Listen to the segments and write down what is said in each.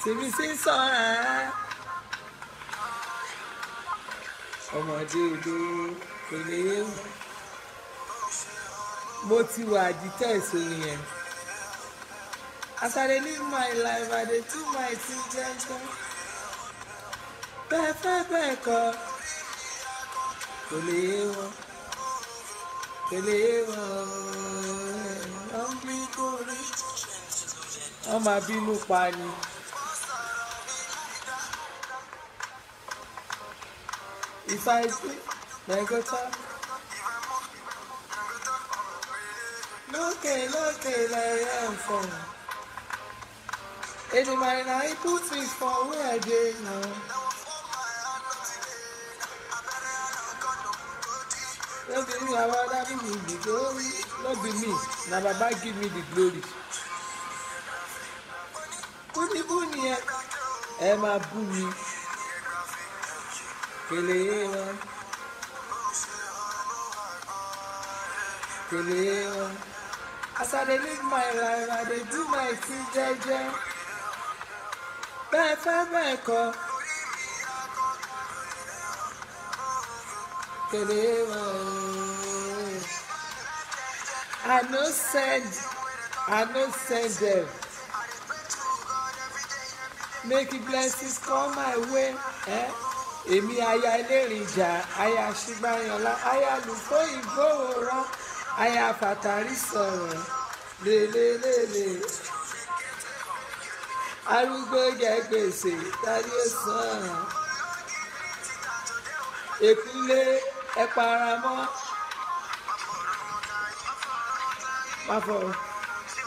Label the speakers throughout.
Speaker 1: tèmi sí sọ́ra ọmọdé òde kò lè yé mo ti wà àdìtẹ́ ìsòrí yẹn. As I dey live my life, I dey do my thing jẹ́jẹ́. Bẹ́ẹ̀ fẹ́ bẹ́ẹ̀ kọ́ kò lè yé wọn kò lè yé wọn wọ́n bí kò rí wọ́n máa bínú pa ni. If I see Megota lókè lókè lẹ́yẹ̀ ń fọ̀. Anybody now he put me for where I dey now. No be me, I rather give me the glory. No be me, na Baba give me the glory. Buni yẹn, ẹ máa bú mi. Kèlè wọn. Kèlè wọn. As I dey live my life, I dey do my thing jẹ́jẹ́. Bẹ́ẹ̀ fẹ́ bẹ́ẹ̀ kọ́. Kèlè wọn. I no send them. Make blessings come my way. Èmi aya Ẹlẹ́rìnjà, aya Ṣígbáyànlá, aya Lùfọ́ Ìgbòho, aya Fàtàrí sọ̀rọ̀ lélelélè. Arúgbó jẹ gbèsè tàbí sàn. Èkúlé ẹ paramọ́.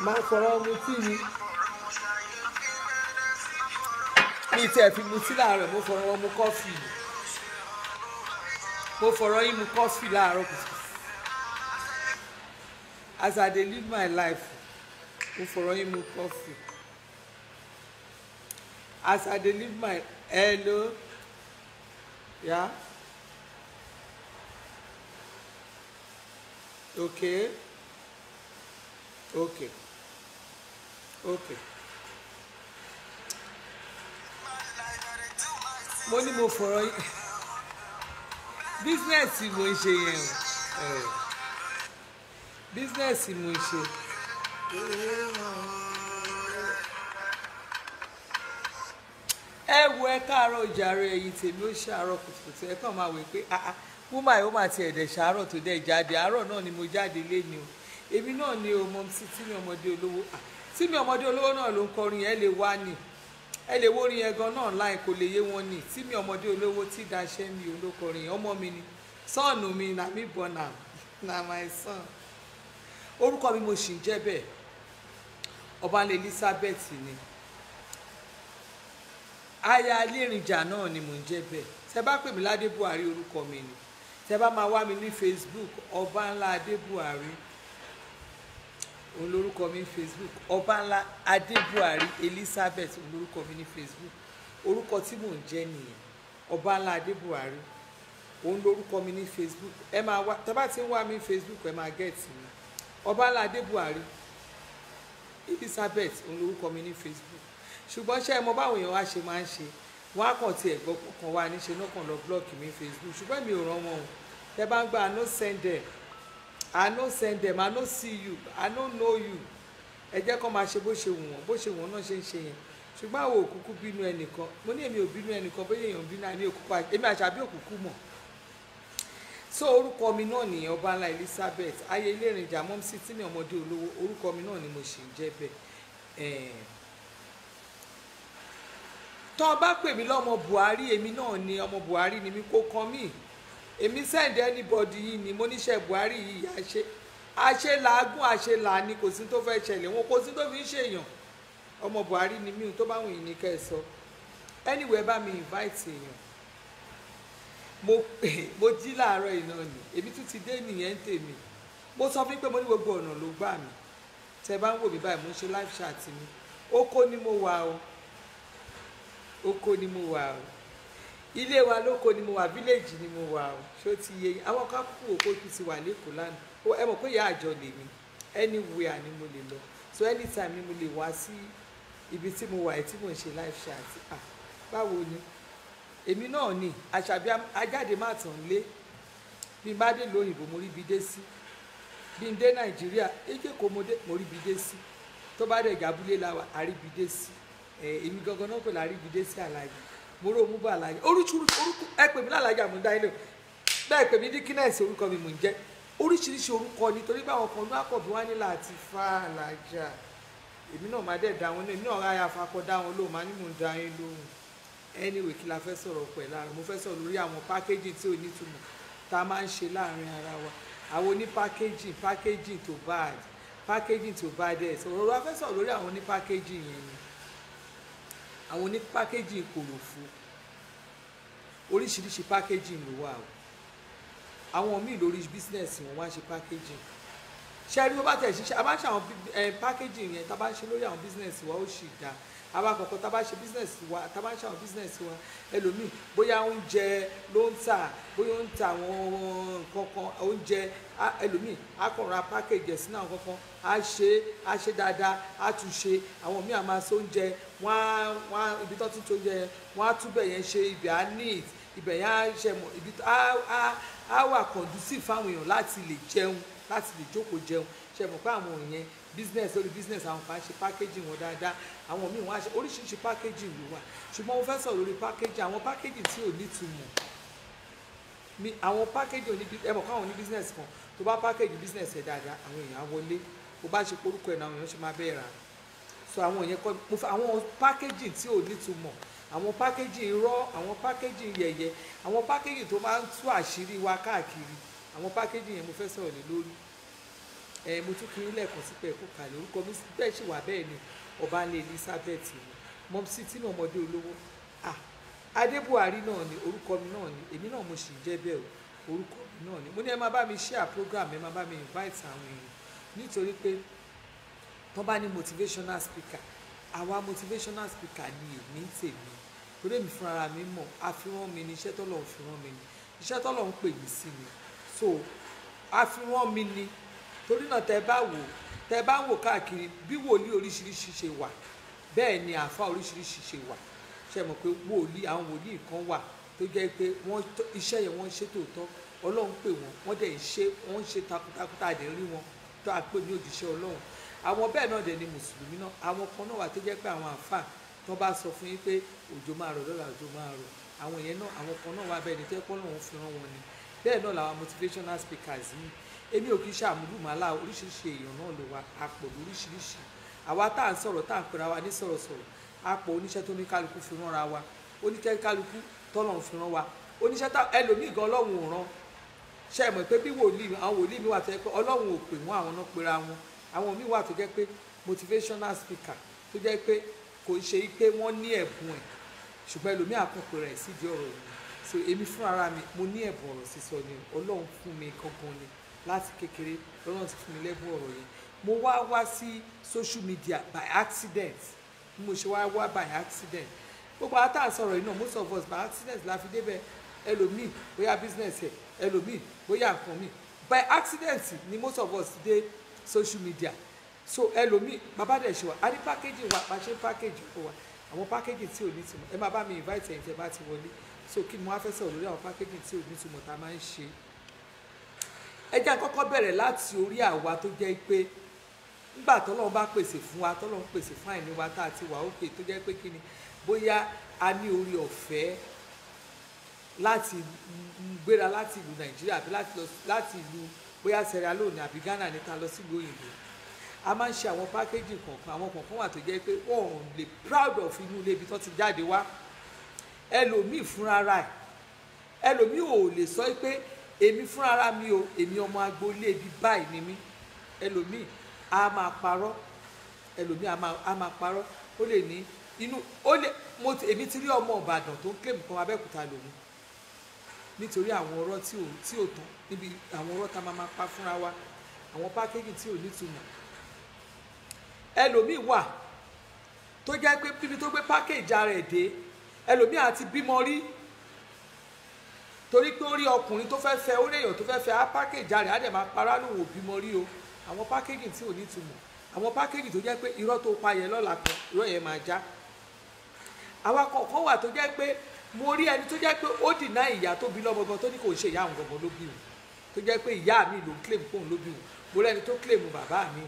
Speaker 1: Má fọ̀rọ̀ mutí mi. Mi tẹ̀ fi mutí láàárọ̀, mo fọ̀rọ̀ mu kọ́fì. Mo fọ̀rọ̀ yín mu kọ́fì láàárọ̀ kùtù. As I dey live my life, mo fọ̀rọ̀ yín mu kọ́fì. As I dey live my hello, yeah, okay. Mo ní mo fọ̀rọ̀ yín bísínẹ́sì mo ń ṣe yẹn o bísínẹ́sì mo ń ṣe. Ẹ wo ẹ káàárọ̀ jàre ẹ̀yin tèmi ó ṣàárọ̀ kùtùkùtù ẹ kàn máa wò pé wúmà yóò máa ti ẹ̀dẹ̀ ṣàárọ̀ tó dẹ̀ jáde àárọ̀ náà ni mo jáde léni o èmi náà ni o mọ̀ sí Tímì Ọmọdé Olówó Tímì Ọmọdé Olówó náà ló ń kọrin ẹ lè wá ní ẹ lè wórin yẹn gan náà láì kò lè yé wọn ní Tímì Ọmọdé Olówó tí daṣẹ́ mi ò ló kọrin ọmọ mi ni sọ́ọ̀nù mi na mi born am na my son orúkọ mi mo sì ń jẹ́ bẹ́ẹ̀ Ọbalẹ̀ Elizabeth ni aya Ẹlẹ́rìnjà náà ni mò ń jẹ́ bẹ́ẹ̀ tẹ bá pè mí ládé Buhari orúkọ mi ni tẹ bá máa wá mi ní Facebook Ọbanla Adé Buhari òun lórúkọ mi ní Facebook Ọbanla Adé Buhari Elizabeth òun lórúkọ mi ní Facebook orúkọ tí mò ń jẹ́ nìyẹn Ọbanla Adé Buhari òun lórúkọ mi ní Facebook ẹ máa wá tẹ bá ti ń wá mi ní Facebook ẹ máa gẹ̀ẹ́tì mi Ọbanla Adé Buhari Elizabeth òun lórúkọ mi ní Facebook ṣùgbọ́n ṣé ẹ mọ báwọn èèyàn wá ṣe máa ń ṣe wọ́n á kàn tiẹ̀ gbọ́ kọ̀ọ̀kan wá níṣe náà kàn lọ blọ́ọ̀kì mi Facebook ṣùgbọ́n mi ò ràn wọ́n o tẹ bá ń gbà I no send them I no see you I no know you ẹ jẹ́ kó máa ṣe bó ṣe wù wọ́n náà ṣe ń ṣe yẹn ṣùgbọ́n àwọn òkúkú bínú ẹnìkan mo ní èmi ò bínú ẹnìkan bóyá èèyàn bínú àní òkúkú èmi àṣàbí òkúkú mọ̀ so orúkọ mi náà nìyẹn Ọbanla Elizabeth ayé Ẹlẹ́rìnjà mọ́mísí Tímì Ọmọdé Olówó orúkọ mi náà ni mo sì ń jẹ́ bẹ́ẹ̀ tọ́ bá pè mí lọ́mọ Buhari èmi náà ni ọmọ Buhari ni mi kò kan mí èmi send anybody yìí ni mo níṣẹ́ Buhari yìí àṣẹ làágùn àṣẹ là ní kò sí tó fẹ́ ṣẹlẹ̀ wọn kò sí tó fi ń ṣèyàn ọmọ Buhari ni mí tó bá wùn yín ní kẹ́ ẹ sọ anyway bá mi invite èèyàn mo jí láàárọ̀ iná ni èmi tún ti dé nìyẹn tèmi mo sọ fún pé mo ní gbogbo ọ̀nà ló gbà mí tẹ bá ń wò mí báyìí mo ń ṣe live chat mi oko ni mo wà o oko ni mo wà o ilé wa lóko ni mo wà village ni mo wà o ṣó ti yé àwọn kan kú òkú ti wà lẹ́kọ̀ọ́ lánàá ẹ mọ̀ pé ìyá àjọ lèmi anywhere ni mo lè lọ so anytime ni mo lè wá sí ibi tí mo wà tí mo ń ṣe live chat báwo ni èmi náà ni àṣàbí ajáde má tàn lé bí n bá dé lóyìnbó mo rí ibi dé sí bí n dé nàìjíríà èké kò mo rí ibi dé sí tó bá dẹ̀ gàbúlé la wà àríbi dé sí èmi gangan náà pè láríbi dé sí alájà mo rò mú bọ alájà orúkọ ẹ pè mí lálájà mo ń dá ilé bẹ́ẹ̀ pè mí dikínẹ́sì orúkọ mi mò ń jẹ́ oríṣiríṣi orúkọ nítorí pé àwọn kan ní àkọ́bí wá ní láti fa alájà èmi náà máa dẹ̀ dá wọn náà èmi náà ráyà fakọ dá wọn lóhùn máa ní mò ń dá yín lóhùn anyway kí la fẹ́ sọ̀rọ̀ pẹ̀ láàrin mo fẹ́ sọ̀rọ̀ lórí àwọn pákéjì tí ò nítumọ̀ tá a máa ń ṣe láàrin ara wa àwọn oní pákéjì tó bad ẹ̀ sọ̀rọ̀ wa fẹ́ sọ̀rọ̀ lórí àwọn oní pákéjì yẹn ni àwọn oní pákéjì kòròfo oríṣiríṣi pákéjì ló wà o àwọn míì lórí bísínẹ́sì wọn wá ń ṣe pákéjì ṣe rí bó bá tẹ̀ ṣiṣẹ́ a bá ṣe àwọn pákéjì yẹn tá a bá ṣe lórí àwọn bísínẹ́sì wa ó sì dáa àwa kọ̀ọ̀kan tá a bá ṣe bísínẹ́sì wa tá a bá ṣe àwọn bísínẹ́sì wa ẹlòmíì bóyá oúnjẹ ló ń tà bóyá ó ń ta àwọn nǹkan kan oúnjẹ ẹlòmíì á kàn ra pákéjì ẹ̀ sínú àwọn kankan á ṣe dáadáa á tún ṣe àwọn míì á máa ṣe oúnjẹ wọ́n ibi tó ti tó oúnjẹ wọ́n á túbẹ̀ yẹn ṣe ibẹ̀ á neat ibẹ̀ yẹn á ṣe mọ̀ ibi á wà conducive fáwọn èèyàn láti lè jẹun láti lè jókòó jẹun ṣe mọ̀ pé àwọn yẹn business lórí business àwọn kan ṣe packaging wọn dáadáa àwọn míì wọn á ṣe oríṣiríṣi packaging ló wà ṣùgbọ́n mo fẹ́ sọ̀rọ̀ lórí packaging àwọn packaging tí ò ní túmọ̀ àwọn packaging ẹ mọ̀ káwọn ní business kan tó bá package business ẹ̀ dáadáa àwọn èèyàn á wọlé bó bá ṣe porúkọ ẹ̀ náà àwọn èèyàn ṣe máa bẹ́ẹ̀ rà so àwọn yẹn kọ́ àwọn packaging tí ò ní túmọ̀ àwọn packaging irọ́ àwọn packaging yẹ̀yẹ́ àwọn packaging tó máa ń tú àṣírí wa káàkiri àwọn packaging yẹn mo fẹ́ sọ̀rọ̀ lé lórí mo tún kí n lẹ́ẹ̀kan sí pé ẹ̀kọ́ kalẹ̀ orúkọ mi bẹ́ẹ̀ ṣì wà bẹ́ẹ̀ ni Ọbanlé Elizabeth ni mọ́mísì tínú ọmọdé olówó Adébuhari náà ni orúkọ mi náà ni èmi náà mo sì ń jẹ́ bẹ́ẹ̀ o orúkọ mi náà ni mo ní ẹ máa bá mi share program ẹ máa bá mi invite àwọn èèyàn nítorí pé tó bá ní motivational speaker àwa motivational speaker ni èmi ń tèmi torí èmi fúnra mi mọ̀ àfihàn mi ni iṣẹ́ tọ́lọ́run fi rán mi ni iṣẹ́ tọ́lọ́run pè mí sí ni so àfihàn mi ni torí náà tẹ bá ń wò káàkiri bí wòlíì oríṣiríṣi ṣe wà bẹ́ẹ̀ ni àáfà oríṣiríṣi ṣe wà ṣe mọ̀ pé àwọn wòlíì kan wà tó jẹ́ pé iṣẹ́ yẹn wọ́n ń ṣe tòótọ́ Ọlọ́run pè wọ́n dẹ̀ wọ́n ń ṣe takuntakun tá a dẹ̀ rí wọn tó a pè ní òjíṣẹ́ Ọlọ́run àwọn bẹ́ẹ̀ náà dẹ̀ ni mùsùlùmí náà àwọn kan náà wà tó jẹ́ pé àwọn àáfà tó bá sọ fún yín pé òjò máa rọ̀ lọ́la òjò máa rọ̀ àwọn yẹn náà àwọn kan náà wà bẹ́ẹ̀ ni tó yẹ kó Ọlọ́run fi rán wọn ni bẹ́ẹ̀ náà làwọn motivational speakers yìí èmi ò kì í ṣàmúlùmálà oríṣiríṣi èèyàn náà ló wà àpò lóríṣiríṣi àwa tá à ń sọ̀rọ̀ tá à ń pera wa ní sọ̀rọ̀sọ̀rọ̀ àpò oníṣẹ́ tó ní kálukú fi rán ra wa oníṣẹ́ kálukú tọ́lọ̀ ń fi rán wa oníṣẹ́ tá ẹlòmíì gan Ọlọ́run ò rán ṣe mọ̀ pé bí àwọn wòlíì mi wà tó jẹ́ pé Ọlọ́run ò pè wọ́n àwọn náà pera wọn àwọn míì wà tó jẹ́ pé motivational speaker tó jẹ́ pé kò ṣe pé wọ́n ní ẹ̀bùn ẹ̀ ṣùgbọ́n ẹlòmíì àkànpè rẹ̀ sídìí ọ̀rọ̀ yìí so èmi fúnra mi mo ní ẹ̀bùn ọ̀rọ̀ sísọ ni Ọlọ́run fún mi gangan ni láti kékeré lọ́nà ti fún mi lẹ́bùn ọ̀rọ̀ yẹn mo wá sí social media by accident bí mo ṣe wá by accident gbogbo àtà sọ̀rọ̀ yìí náà most of us by accident la fi débẹ̀ ẹlòmíì bóyá business ẹ̀ ẹlòmíì bóyá nǹkan mi by accident ni most of us dé social media so ẹlòmíì bàbá dẹ̀ ṣe wà á ní packaging wa bá ṣe ń package fún wa àwọn packaging tí ò ní tìmọ̀ ẹ máa bá mi invite ẹ̀yin tẹ́ bá ti wọlé so kí ni mo wá fẹ́ sọ̀rọ̀ lórí àwọn packaging tí ò ní tìmọ̀ tá a máa ń ṣe ẹ jẹ́ àkọ́kọ́ bẹ̀rẹ̀ láti orí àwa tó jẹ́ pé nígbà tọ́lọ́run bá pèsè fún wa tọ́lọ́run pèsè fún àìní wa tá a ti wà òkè tó jẹ́ pé kí ni bóyá a ní orí ọ̀fẹ́ láti gbéra láti ìlú Nàìjíríà àbí láti ìlú bóyá Sierra Leone àbí Ghana ní ká lọ sílùú òyìnbó a máa ń ṣe àwọn pákéjì kọ̀ọ̀kan àwọn kọ̀ọ̀kan wà tó jẹ́ pé wọ́n ò lè proud of inú ilé ibi tó ti jáde wá ẹlòmíì fúnra rẹ̀ ẹlòmíì ò lè sọ pé èmi fúnra mi o èmi ọmọ agboolé ibi báyìí ni mí ẹlòmíì a máa parọ́ ẹlòmíì a máa parọ́ ó lè ní inú ó lè èmi ti rí ọmọ Ìbàdàn tó ń claim kan Abẹ́òkúta lòun nítorí àwọn ọ̀rọ̀ tí ò tán níbi àwọn ọ̀rọ̀ tá a máa pa fúnra wa àwọn pákéjì tí ò nítumọ̀ ẹlòmíì wà tó jẹ́ pé bíbi tó gbé pákéjì ara ẹ̀ dé ẹlòmíì àti bímọ rí torí pé ó rí ọkùnrin tó fẹ́ fẹ́ ó rí èèyàn tó fẹ́ fẹ́ á pákéjì ara ẹ̀ á dẹ̀ máa para lóun ò bímọ rí o àwọn pákéjì tí ò nítumọ̀ àwọn pákéjì tó jẹ́ pé irọ́ tó pa yẹn lọ́la kan irọ́ yẹn máa já. àwa kọ̀ọ̀kan wà tó jẹ́ pé mo rí ẹni tó jẹ́ pé ó dìná ìyá tó bí lọ́mọ gan tó ní kò ń ṣe ìyá òun gangan ló bí òun, tó jẹ́ pé ìyá mi ló ń claim kóun ló bí òun. mo rí ẹni tó claim bàbá mi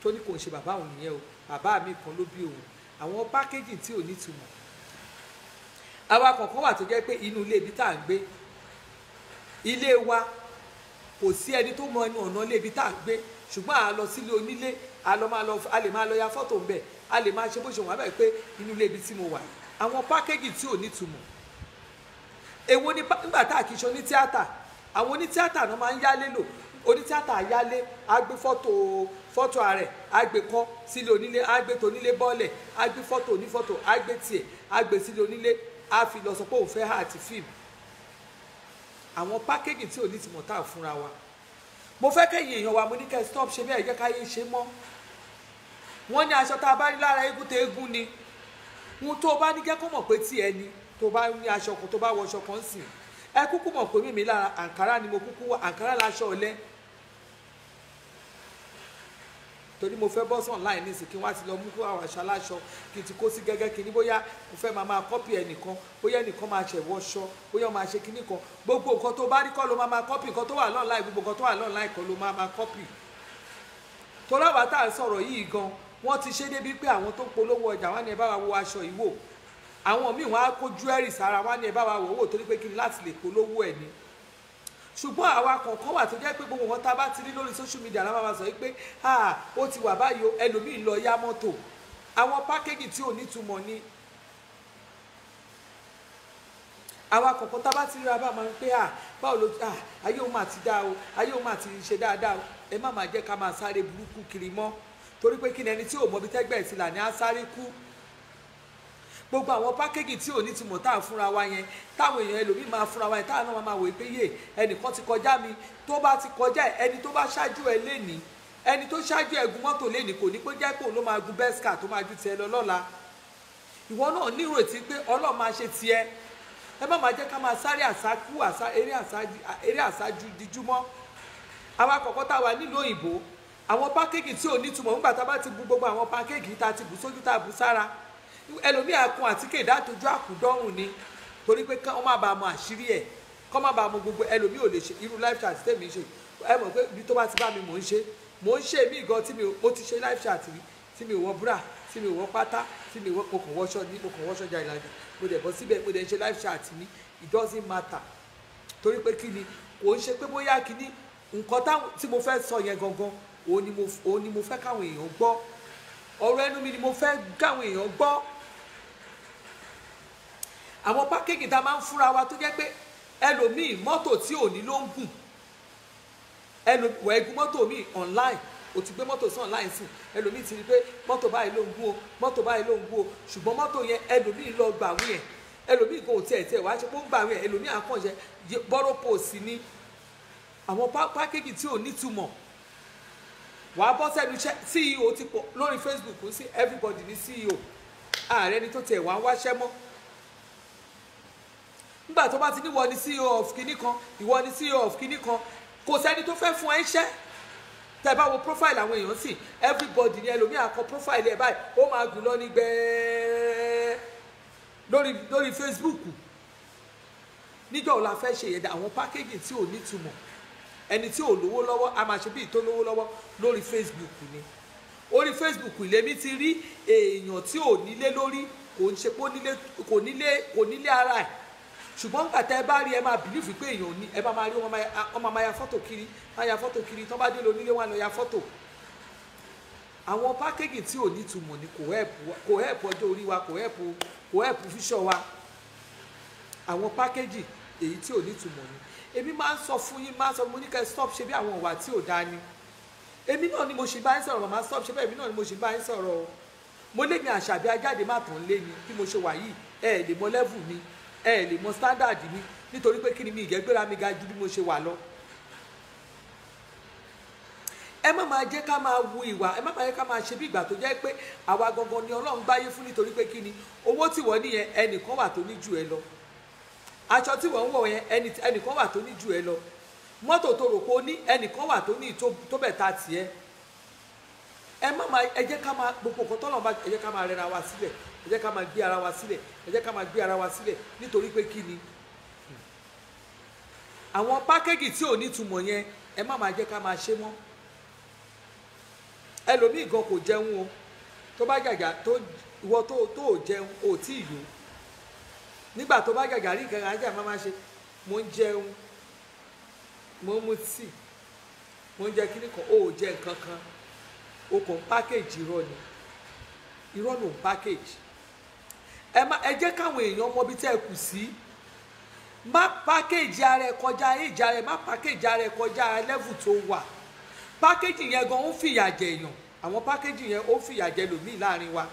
Speaker 1: tó ní kò ń ṣe bàbá òun nìyẹn o, bàbá mi kan ló bí òun. àwọn pákéjì tí ò ní túmọ̀. àwa kọ̀ọ̀kan wà tó jẹ́ pé inú ilé ibi tá à ń gbé, ilé wa kò sí ẹni tó mọ ẹnu ọ̀nà ilé ibi tá à ń gbé, ṣùgbọ́n à lọ sílé onílé a lè máa lọ ya fọ́tò ń bẹ̀, a lè máa ṣe bó ṣe wọ́n bẹ̀ pé inú ilé ibi tí mo wà. àwọn pákéjì tí ò ní túmọ̀. èwo ni nígbà tá a kì í ṣe onítíátà, àwọn onítíátà náà máa ń yálé lò. onítíátà yálé á gbé fọ́tò ààrẹ á gbé kọ́ sílé onílé, á gbé tonílé bọ́ọ̀lẹ̀, á gbé fọ́tò onífọ́tò, á gbé tiẹ̀ á gbé sílé onílé, á fi lọ sọ pé òun fẹ́ hà àti fíìmù. àwọn pákéjì tí ò ní tìmọ̀ tá à fúnra wa. mo fẹ́ kẹ́yìn èèyàn wa mo ní kẹ́ stop ṣe bẹ́ẹ̀ jẹ́ káyé ṣe mọ́. wọ́n ní aṣọ tá a bá rí lára eégún tó eégún ni. ohun tó o bá ní jẹ́ kó mọ̀ pé tí ẹni tó bá ní aṣọ kan tó bá wọ aṣọ kan sìn, ẹ kúkú mọ̀ pé mímí lára àǹkárá ni mo kúkú wọ, àǹkárá láṣọ ọ̀lẹ. torí mo fẹ́ bọ́sàn online nísìn kí wọ́n á ti lọ mú kó àwọn aṣọ aláṣọ kí n ti kó sí gẹ́gẹ́ kí ní bóyá mo fẹ́ máa kọ́pì ẹnìkan, bóyá ẹnìkan máa ṣẹ̀wọ́ṣọ, bóyá máa ṣe kíní kan. gbogbo nǹkan tó bá rí kọ́ ló máa kọ́pì, nǹkan tó wà online gbogbo nǹkan tó wà online kọ́ ló máa kọ́pì. torí àwa tá à ń sọ̀rọ̀ yìí gan wọ́n ti ṣe débi pé àwọn tó polówó ọjà wọn ni ẹ bá wa wo aṣọ yìí wò, àwọn míì wọn á kó jewelry sára wọn ni ẹ bá wa wò wò torí pé kí ni láti lè polówó ẹ̀ ni. ṣùgbọ́n àwa kọ̀ọ̀kan wà tó jẹ́ pé gbogbo wọn tá a bá ti rí lórí social media la máa sọ pé ó ti wà báyìí o, ẹlòmíì lọ yá mọ́tò. àwọn pákéjì tí ò ní túmọ̀ ni. àwa kọ̀ọ̀kan tá a bá ti rí ra bá máa ń pé báwo ló ayé òun máa ti dá o, ayé òun máa ti ṣe dáadáa o. ẹ má máa jẹ́ ká máa sáré burúkú kiri mọ́ torí pé kí ni ẹni tí ò mọ ibi tẹ́gbẹ́ ẹ̀ sí là ní á sáré kú. gbogbo àwọn pákéjì tí ò ní ti mọ̀ tá à fúnra wa yẹn, táwọn èèyàn ẹlòmíì máa fúnra wa yẹn, táwọn náà máa wò pé yé ẹnìkan ti kọjá mi, tó bá ti kọjá ẹni tó bá ṣáájú ẹ lénìí, ẹni tó ṣáájú ẹ gun mọ́tò lénìí kò ní pé jẹ́ pé òun ló máa gun bẹ́sìkà tó máa ju tiẹ̀ lọ lọ́la. ìwọ náà nírètí pé Ọlọ́run máa ṣe tiẹ̀. ẹ má máa jẹ́ ká máa sáré àsákú eré àsájú díjúmọ́. àwa kọ̀ọ̀kan tá a wà nílùú òyìnbó, àwọn pákéjì tí ò ní túmọ̀ nígbà tá a bá ti bu gbogbo àwọn pákéjì tá a ti bù sójú tá a bù sára, ẹlòmíì àkun àtíkè ìdátojú àkùdọ́rùn ni torí pé kọ́ má bàa mọ àṣírí ẹ̀, kọ́ má bàa mọ gbogbo. ẹlòmíì ò lè ṣe irú live chat tèmi ṣe, ẹ mọ̀ pé ibi tó bá ti bá mi mò ń ṣe mí gan tí mo ti ṣe live chat rí tí mi ò wọ búrà, tí mi ò wọ pátá, tí mi ò wọ mo kàn wọṣọ jà ìlàjà, mo dẹ̀ bọ́ síbẹ̀ mo dẹ̀ ń ṣe live chat mi, it doesn't matter. torí pé kí ni kò ń ṣe pé bóyá kí ni nǹkan tí mo fẹ́ sọ yẹn gangan òun ni mo fẹ́ káwọn èèyàn gbọ́, ọ̀rọ̀ ẹnu mi ni mo fẹ́ káwọn èèyàn gbọ́. àwọn pákéjì tá a máa ń fúnra wa tó jẹ́ pé ẹlòmíì mọ́tò tí ò ní ló ń gùn, ẹgún mọ́tò míì online, o ti gbé mọ́tò sí online sí, ẹlòmíì ti rí pé mọ́tò báyìí ló ń gùn o, mọ́tò báyìí ló ń gùn o, ṣùgbọ́n mọ́tò yẹn ẹlòmíì lọ gbàwé ẹ̀, ẹlòmíì kò tiẹ̀ wá ṣe pé ó ń gbàwé ẹ̀, ẹlòmíì àkànṣe bọ́rọ̀ pòsì ní. àwọn pákéjì tí ò nítumọ̀. wàá bọ́ sẹ́nu iṣẹ́, CEO ti pọ̀ lórí Facebook ń sí everybody ní CEO, ààrẹ ni tó tiẹ̀ wá ń wáṣẹ́ mọ́. nígbà tó bá ti ní ìwọ ni CEO of kinní kan, ìwọ ni CEO of kinní kan, kò sẹ́ni tó fẹ́ fún ẹ iṣẹ́. tẹ́ bá wo profile àwọn èèyàn sì everybody ni ẹlòmíì àkọ profile ẹ̀ báyìí ó máa gùn lọ ní gbẹ́ẹ́ lórí Facebook. níjọ́ la fẹ́ ṣe yẹn àwọn pákéjì tí ò nítumọ̀. ẹni tí ò lówó lọ́wọ́ a máa ṣe bí ìtó lówó lọ́wọ́ lórí Facebook ni. orí Facebook lèmi ti rí èèyàn tí ò nílé lórí, kò ń ṣe pé kò nílé ara ẹ̀, ṣùgbọ́n nígbà tẹ́ ẹ bá rí ẹ máa bìlífì pé èèyàn ní, ẹ bá máa rí wọn máa ya fọ́tò kiri, tán bá dé lónílé wọn lọ ya fọ́tò. àwọn pákéjì tí ò nítumọ̀ ni kò hẹ́ẹ̀pù ọjọ́ orí wa, kò hẹ́ẹ̀pù fíṣọ̀ wa. àwọn pákéjì èyí tí ò nítumọ̀ ni. èmi máa ń sọ fún yín, máa ń sọ mo ní kẹ́ stop ṣe bí àwọn ìwà tí ò dáa ni. èmi náà ni mo ṣì bá ń sọ̀rọ̀, màmá stop ṣe bẹ́ẹ̀, èmi náà ni mo ṣì bá ń sọ̀rọ̀ o. mo lé mi Àṣàbí ajáde má tàn lé mi bí mo ṣe wà yìí, ẹ lè mọ level mi, ẹ lè mọ standard mi, nítorí pé kí ni mi ìgẹ́gbéra mi ga ju bí mo ṣe wà lọ. ẹ má máa jẹ́ ká máa wu ìwà, ẹ má máa jẹ́ ká máa ṣe bí ìgbà tó jẹ́ pé àwa gangan ni Ọlọ́run gbáyé fún, nítorí pé kí ni owó tí wọ́n níyẹn ẹnìkan wà tó ní jù ẹ lọ, aṣọ tí wọ́n ń wọ̀ yẹn ẹnìkan wà tó ní jù ẹ lọ, mọ́tò tó rò pé ó ní ẹnìkan wà tó ní tó bẹ̀ ta tiẹ̀. ẹ má máa ẹ jẹ́ ká máa gbogbo nǹkan tọ́lọ̀ bá ẹ jẹ́ ká máa rẹra wa sílẹ̀ ẹ jẹ́ ká máa gbé ara wa sílẹ̀ ẹ jẹ́ ká máa gbé ara wa sílẹ̀ nítorí pé kí ni àwọn pákéjì tí ò ní túmọ̀ yẹn ẹ má máa jẹ́ ká máa ṣe mọ́ ẹlòmíì gan kò jẹun o tó bá jàjà tó ìwọ tó ò jẹun ò tí ì yó nígbà tó bá jàjà rí nǹkan ajá máa ṣe mo ń jẹun mo ń mu tíì mo ń jẹ kíní kan ó jẹ nǹkan kan o kò ń pákéjì irọ́ ni irọ́ ló ń pákéjì ẹ jẹ́ káwọn èèyàn mọ ibi tẹ́ ẹ kù sí má pákéjì ara ẹ kọjá èjì ara ẹ má pákéjì ara ẹ kọjá level tó wà pákéjì yẹn gan ó fìyà jẹ èèyàn àwọn pákéjì yẹn ó fìyà jẹ lòmíì láàrin wa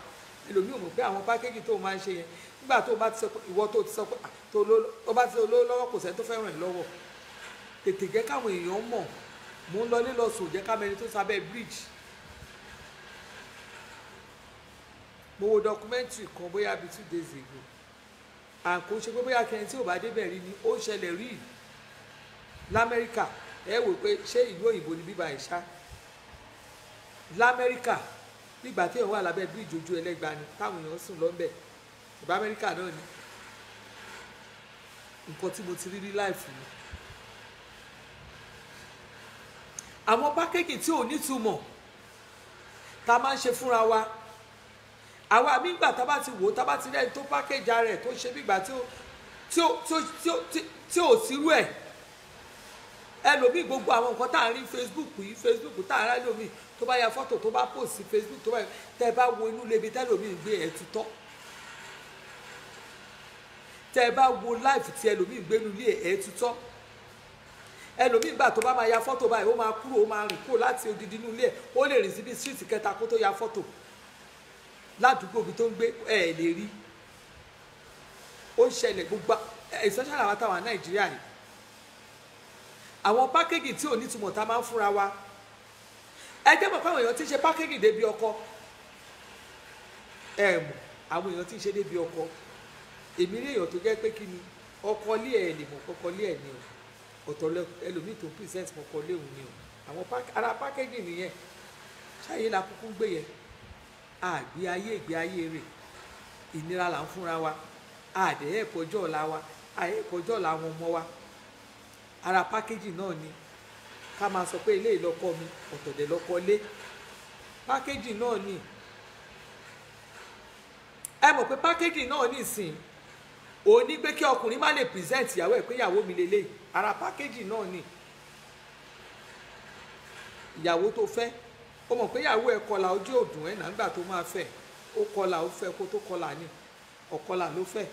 Speaker 1: ẹlòmíì ò mọ̀ pé àwọn pákéjì tó máa ń ṣe yẹn nígbà tó bá ti sọ pé ìwọ tó ti sọ pé tó bá ti sọ olówó lọ́wọ́ kò sẹ́ni tó fẹ́ ràn ẹ́ lọ́wọ́ tètè jẹ́ káwọn èèyàn mọ̀ mò ń lọ nílọsùn jẹ́ ká mẹni tó sábẹ́ bridge mo wo documentary kan bóyá bíi 2 days ago àǹkó ṣe pé bóyá kẹrin tí ò bá débẹ̀ rí ni ó ṣẹlẹ̀ rí lamẹ́ríkà ẹ wò pé ṣé ìlú òyìnbó ni bíbá ìṣá lamẹ́ríkà nígbà tí èèyàn wà lábẹ́ bíríìjì ojú ẹlẹ́gba ni táwọn èèyàn sùn lọ́nbẹ̀ ìbá amẹ́ríkà náà ni nǹkan tí mo ti rí láìfù ni àwọn pákéjì tí ò nítumọ̀ tá a máa ń ṣe fúnra wa àwa nígbà tá a bá ti wò ó tá a bá ti rẹ́ni tó pákéjì ara ẹ̀ tó ṣe bí ìgbà tí ò sírú ẹ̀ ẹlòmíì gbogbo àwọn nǹkan tá à ń rí Facebook tá à ń rá lòmíì tó bá ya fọ́tò tó bá post sí Facebook tó bá tẹ́ ẹ bá wo inú lebi tẹ́lòmíì gbé ẹ̀ tutọ́ tẹ́ ẹ bá wo life tí ẹlòmíì gbé nu ilé ẹ̀ tutọ́ ẹlòmíì gbà tó bá máa ya fọ́tò báyìí ó máa kúrò ó máa rìn kúrò láti odidi inú ilé ẹ̀ ó lè rìn síbi street kẹta kó tó ya fọ́tò ládùúgbò bí tó ń gbé ẹ̀ lè rí ó ń ṣẹlẹ̀ gbogbo especially àwọn táwọn Nàìjíríà yìí àwọn pákéjì tí ò ní túmọ̀ tá a máa ń fúnra wa ẹ jẹ́ mọ̀ pé àwọn èèyàn ti ṣe pákéjì débi ọkọ ẹ mọ̀ àwọn èèyàn ti ṣe débi ọkọ èmi rí èèyàn tó jẹ́ pé kí ni ọkọ lé ẹ̀ lè mọ̀ kọ́kọ́ lé ẹ̀ ni o ọ̀tọ̀ ẹlòmíì tó ń present kọ́kọ́ lé òun ni o àwọn ara pákéjì nìyẹn ṣáyé la kúkú gbé yẹn ìgbé ayé rẹ̀ ìnira là ń fúnra wa àdéhẹ́ ìpọ́jọ́ ọ̀la wa àìpọ́jọ́ ọ̀la àwọn ọmọ wa ara pákéjì náà ni ká máa sọ pé ilé ìlọ́kọ mi ọ̀tọ̀dẹ̀ lọ́kọ lé pákéjì náà ni ẹ mọ̀ pé pákéjì náà ní ìsìn òun ní pé kí ọkùnrin má lè present ìyàwó ẹ̀ pé ìyàwó mi lélẹ̀ ara pákéjì náà ni ìyàwó tó fẹ́ ó mọ̀ pé ìyàwó ẹ̀ kọlà ojú òdùn ẹ̀ nígbà tó máa fẹ́ ó kọlà ó fẹ́ kó tó kọlà ni ọ̀kọlà ló fẹ́